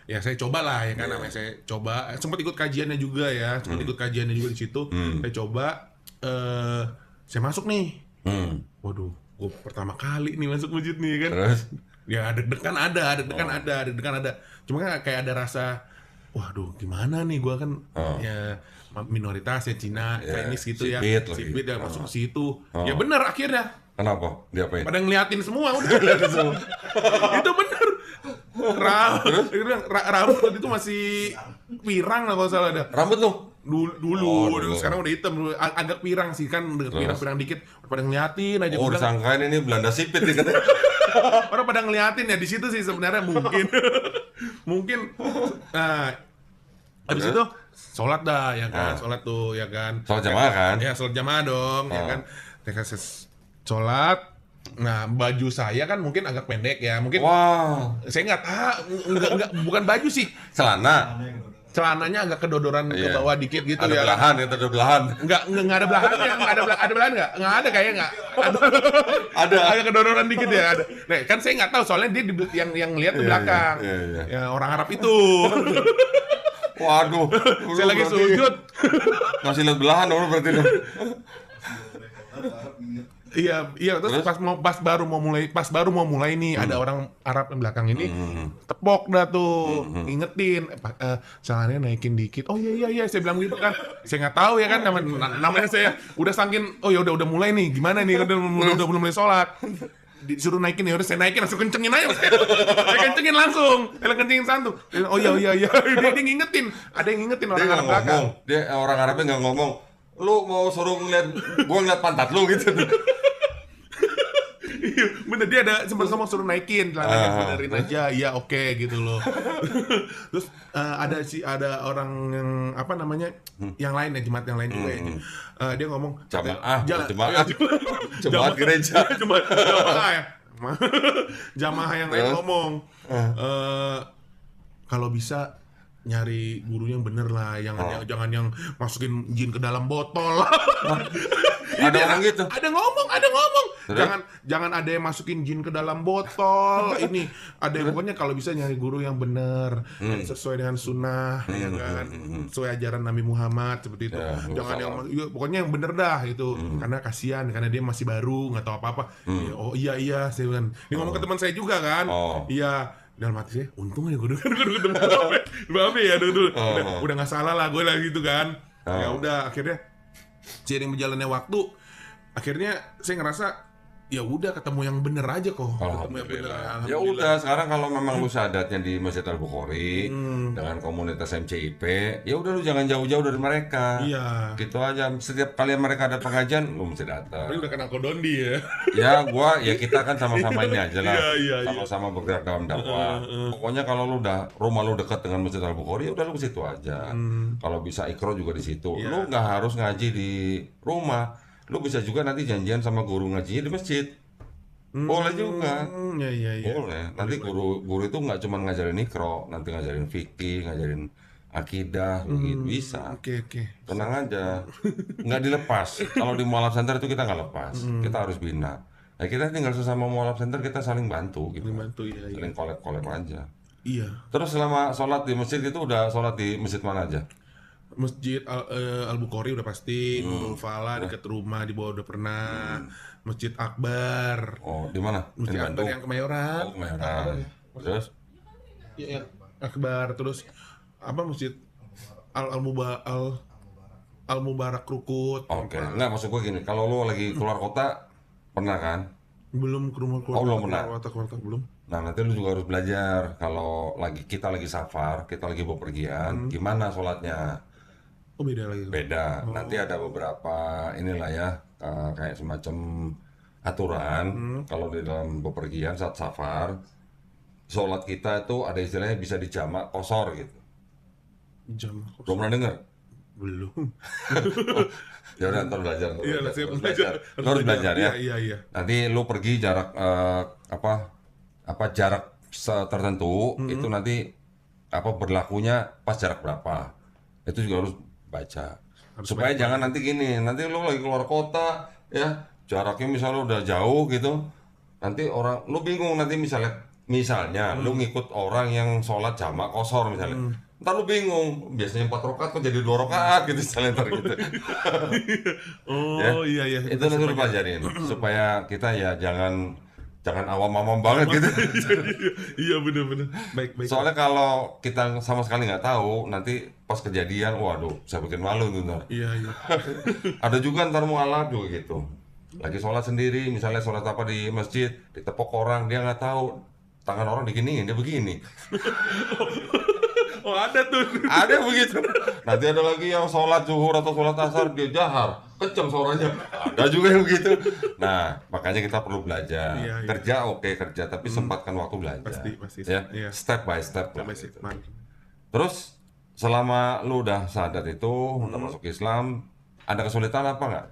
ya saya coba lah, ya kan, namanya saya coba, sempat ikut kajiannya juga ya, di situ, saya coba, saya masuk nih, waduh, gue pertama kali nih masuk masjid nih, kan. Terus? Ya deg-degan ada. Cuma kan kayak ada rasa, waduh gimana nih gua kan ya minoritas ya Cina, Chinese gitu ya. sipit lagi. Sipit ya masuk ke situ. Ya benar akhirnya. Kenapa? Diapain? Pada ngeliatin semua udah. Itu bener. Rambut itu masih pirang lah kalau salah ada. Rambut lu? Dulu, dulu. sekarang udah hitam, agak pirang sih kan, pirang dikit. Pada ngeliatin aja. Oh, Gua bilang, disangkain ini Belanda sipit nih katanya. orang pada ngeliatin ya di situ sih sebenarnya mungkin habis itu sholat dah ya kan, sholat tuh ya kan, Sholat jamaah kan? ya sholat jamaah dong ya kan, sholat. Nah baju saya kan mungkin agak pendek ya, mungkin Wow. saya nggak tahu, enggak bukan baju sih, Celana. celananya agak kedodoran ke Iya. bawah dikit gitu Ada ya. belahan ya, ada belahan. Enggak ada belahannya, ada belahan nggak ada kayaknya nggak. Ada. Agak kedodoran dikit ya ada. Nah, kan saya nggak tahu soalnya dia yang lihat di Iya, belakang. iya, iya. Ya orang Arab itu. Waduh. Saya lagi Berarti sujud. Ngasih lihat belahan dong berarti lu. Iya, terus pas baru mau mulai nih ada orang Arab yang belakang ini tepok dah tuh, ngingetin, celananya naikin dikit. Oh iya, saya bilang gitu kan. Saya nggak tahu ya kan namanya saya udah saking, oh ya udah mulai nih, gimana nih udah mulai sholat. Disuruh naikin ya udah saya naikin langsung kencengin aja. Saya kencengin langsung. Santu. Oh iya. Dia ngingetin. Ada yang ngingetin Dia orang nggak Arab belakang. ngomong. Dia orang Arabnya nggak ngomong. Lu mau suruh gua ngeliat pantat lu gitu. Iya, bener dia ada sempat ngomong suruh naikin, celananya benerin aja, iya oke gitu loh. Terus ada orang yang apa namanya, yang lain ya, jemaat yang lain juga ya. Dia ngomong Jemaat gereja. Jamaah ya. Jamaah yang lain ngomong, kalau bisa nyari gurunya yang bener lah, jangan yang masukin jin ke dalam botol. Ada orang gitu. Ada ngomong. Jangan ada yang masukin jin ke dalam botol. Ini ada yang pokoknya kalau bisa nyari guru yang benar, yang sesuai dengan sunnah, ya kan, sesuai ajaran Nabi Muhammad seperti itu. Jangan yang pokoknya yang bener dah itu, karena kasihan, karena dia masih baru, nggak tahu apa-apa. Oh iya, saya bilang. Dia ngomong ke teman saya juga kan. Iya. Dalam hati saya, untung aja gue ketemu Babe ya dulu. Udah nggak salah lah gue lah gitu kan. Ya udah akhirnya seiring berjalannya waktu, akhirnya saya ngerasa ya udah ketemu yang bener aja kok. Ketemu yang bener. Ya udah, sekarang kalau memang lu sadatnya di Masjid Al-Bukhari dengan komunitas MCIP, ya udah lu jangan jauh-jauh dari mereka. Iya. Gitu aja. Setiap kali mereka ada pengajian, lu mesti datang. Tapi udah kenal Kodondi ya. Ya kita kan sama-sama ini aja lah. Iya. Sama-sama bergerak dalam dakwah. Pokoknya kalau lu rumah lu dekat dengan Masjid Al-Bukhari, ya udah lu ke situ aja. Kalau bisa ikro juga di situ. Lu nggak harus ngaji di rumah. Lu bisa juga nanti janjian sama guru ngajinya di masjid. Boleh juga. Iya. Boleh. Nanti guru itu nggak cuma ngajarin ikro, nanti ngajarin fikih, ngajarin akidah, begitu bisa. Oke. Tenang aja, nggak dilepas. Kalau di Mualaf Center itu kita nggak lepas, kita harus bina. Nah, kita tinggal sesama Mualaf Center, kita saling bantu gitu. Iya. Saling kolek-kolek aja. Iya. Terus selama sholat di masjid itu udah sholat di masjid mana aja? Masjid Al-Bukhari udah pasti, Nurul Falah dekat rumah di bawah udah pernah. Masjid Akbar. Oh, di mana? Masjid Di Akbar Bandung. yang Kemayoran. Oh, Kemayoran. Terus? Iya, Akbar, terus apa Masjid Al-Mubarak Krukut. Oke. Nggak, maksud gue gini, kalau lu lagi keluar kota, pernah kan? Belum ke rumah Oh, belum pernah. Keluar kota belum. Nah, nanti lu juga harus belajar kalau kita lagi safar, kita lagi bepergian, gimana sholatnya? Oh beda lagi. Beda. Nanti ada beberapa inilah ya, kayak semacam aturan kalau di dalam bepergian saat safar, sholat kita itu ada istilahnya bisa dijamak qosor gitu. Jam. Belum pernah dengar? Belum. Ya udah ntar belajar. Iya, saya Harus belajar. Lu harus belajar ya. Iya. Nanti lu pergi jarak jarak tertentu itu nanti berlakunya pas jarak berapa. Itu juga harus baca. Supaya jangan nanti gini, nanti lu lagi keluar kota ya, jaraknya misalnya udah jauh gitu. Nanti lu bingung nanti misalnya lu ngikut orang yang sholat jamak qosor misalnya. Ntar lu bingung, biasanya 4 rakaat kok jadi 2 rakaat gitu misalnya ntar gitu. Oh Ya. iya. Itu harus dipelajarin supaya kita ya jangan awam-awam banget gitu. Iya benar. Baik. Soalnya kalau kita sama sekali nggak tahu, nanti pas kejadian, waduh, saya bikin malu tuh ntar. Iya. Ada juga ntar mualaf juga gitu. Lagi sholat sendiri, misalnya sholat apa di masjid, ditepok orang, dia nggak tahu tangan orang diginiin, dia begini. Oh ada tuh. Ada begitu. Nanti ada lagi yang sholat zuhur atau sholat asar dia jahar, kenceng suaranya. Ada juga yang begitu. Nah, makanya kita perlu belajar. Iya. Kerja kerja, tapi sempatkan waktu belajar. Pasti. Ya, Iya. step by step. lah. Mantap. Terus selama lu udah sadar itu, udah masuk Islam, ada kesulitan apa nggak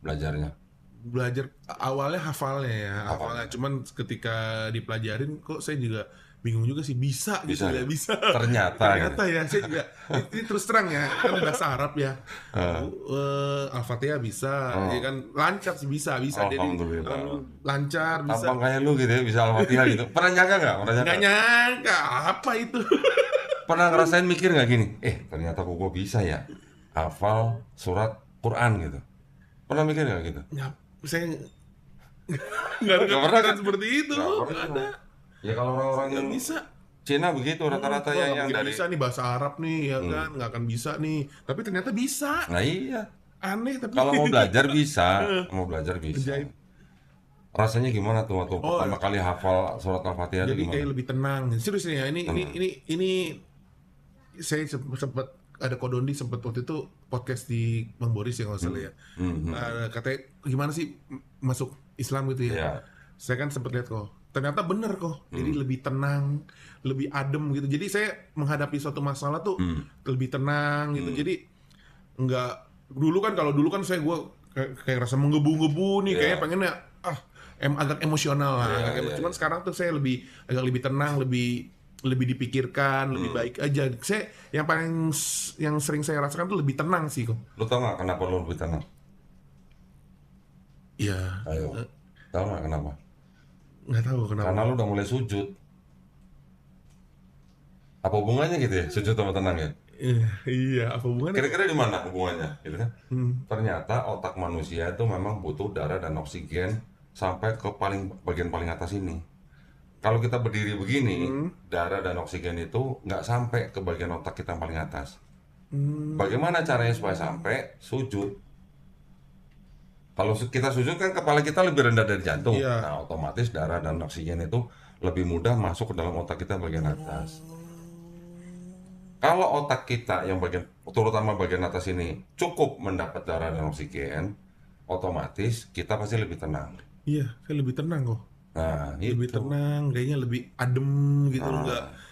belajarnya? Belajar awalnya hafalnya. Cuman ketika dipelajarin kok saya juga bingung juga sih bisa. Ternyata ya saya juga ini terus terang ya kan bahasa Arab ya. Al-Fatihah bisa, ya kan lancar sih bisa. Jadi lancar bisa. Tampang kayak lu gitu ya bisa Al-Fatihah gitu. Pernah nyangka nggak? Nggak nyangka apa itu. Pernah ngerasain mikir nggak gini? Ternyata gue bisa ya hafal surat Quran gitu. Pernah mikir nggak gitu? Saya nggak ada kepikiran seperti itu. Nggak ada. Ya kalau orang-orang yang bisa Cina begitu rata-rata yang dari bisa nih bahasa Arab nih ya kan nggak akan bisa nih, tapi ternyata bisa. Nah iya, aneh tapi kalau mau belajar bisa. Ajaib. Rasanya gimana tuh waktu pertama kali hafal surat Al-Fatihah itu Jadi gimana? kayak lebih tenang. Serius nih ya, ini saya sempat ada Kodondi sempat waktu itu podcast di Bang Boris ya nggak salah ya. Katanya gimana sih masuk Islam gitu ya. Yeah. Saya kan sempat lihat kok. Ternyata bener kok, jadi lebih tenang, lebih adem gitu. Jadi saya menghadapi suatu masalah tuh lebih tenang gitu. Jadi nggak dulu kan saya kayak rasa menggebu-gebu nih, kayaknya pengennya agak emosional lah. Cuman sekarang tuh saya agak lebih tenang, lebih dipikirkan, lebih baik aja. Saya yang sering saya rasakan tuh lebih tenang sih kok. Lu tau nggak kenapa lu lebih tenang? Iya. Ayo, tau nggak kenapa? Nggak tahu kenapa. Karena lu udah mulai sujud. Apa hubungannya gitu ya, sujud sama tenang ya? Iya, apa hubungannya? Kira-kira di mana hubungannya, gitu kan? Ternyata otak manusia itu memang butuh darah dan oksigen sampai ke bagian paling atas ini. Kalau kita berdiri begini, darah dan oksigen itu nggak sampai ke bagian otak kita yang paling atas. Bagaimana caranya supaya sampai? Sujud. Kalau kita sujud kan kepala kita lebih rendah dari jantung. Iya. Nah, otomatis darah dan oksigen itu lebih mudah masuk ke dalam otak kita bagian atas. Kalau otak kita yang terutama bagian atas ini cukup mendapat darah dan oksigen, otomatis kita pasti lebih tenang. Iya, saya lebih tenang kok. Nah, Lebih tenang, kayaknya lebih adem gitu,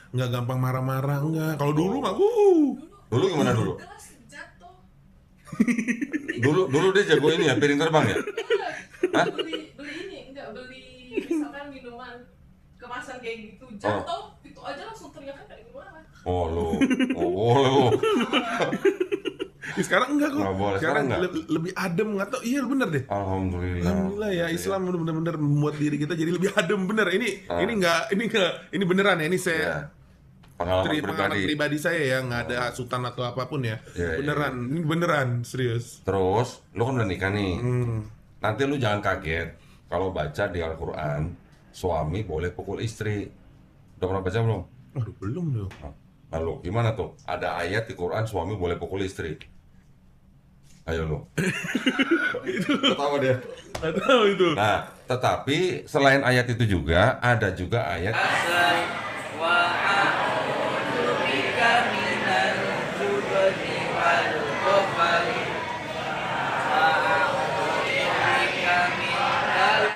nggak gampang marah-marah, enggak. Kalau dulu mah, Dulu gimana dulu? Jatuh. Dulu dia jago ini ya, piring terbang ya? Hah? Beli misalkan minuman kemasan kayak gitu, jatuh, itu aja langsung teriaknya kayak gimana? Oh lu. Sekarang enggak kok. Nggak boleh, sekarang enggak? Lebih adem, nggak tahu. Iya bener deh. Alhamdulillah ya, Islam bener-bener membuat diri kita jadi lebih adem bener. Ini beneran ya, ini saya Ya. Pengalaman pribadi saya ya, nggak ada hasutan atau apapun ya. Ya, Beneran, ini beneran serius. Terus, lu kan udah nikah nih. Nanti lu jangan kaget kalau baca di Al-Quran, suami boleh pukul istri. Udah pernah baca belum? Aduh, belum loh. Lalu, gimana tuh? Ada ayat di Quran suami boleh pukul istri. Ayo lu. Ketawa dia. Nggak tahu itu. Nah, tetapi selain ayat itu juga ada juga ayat wa a'udzu bika min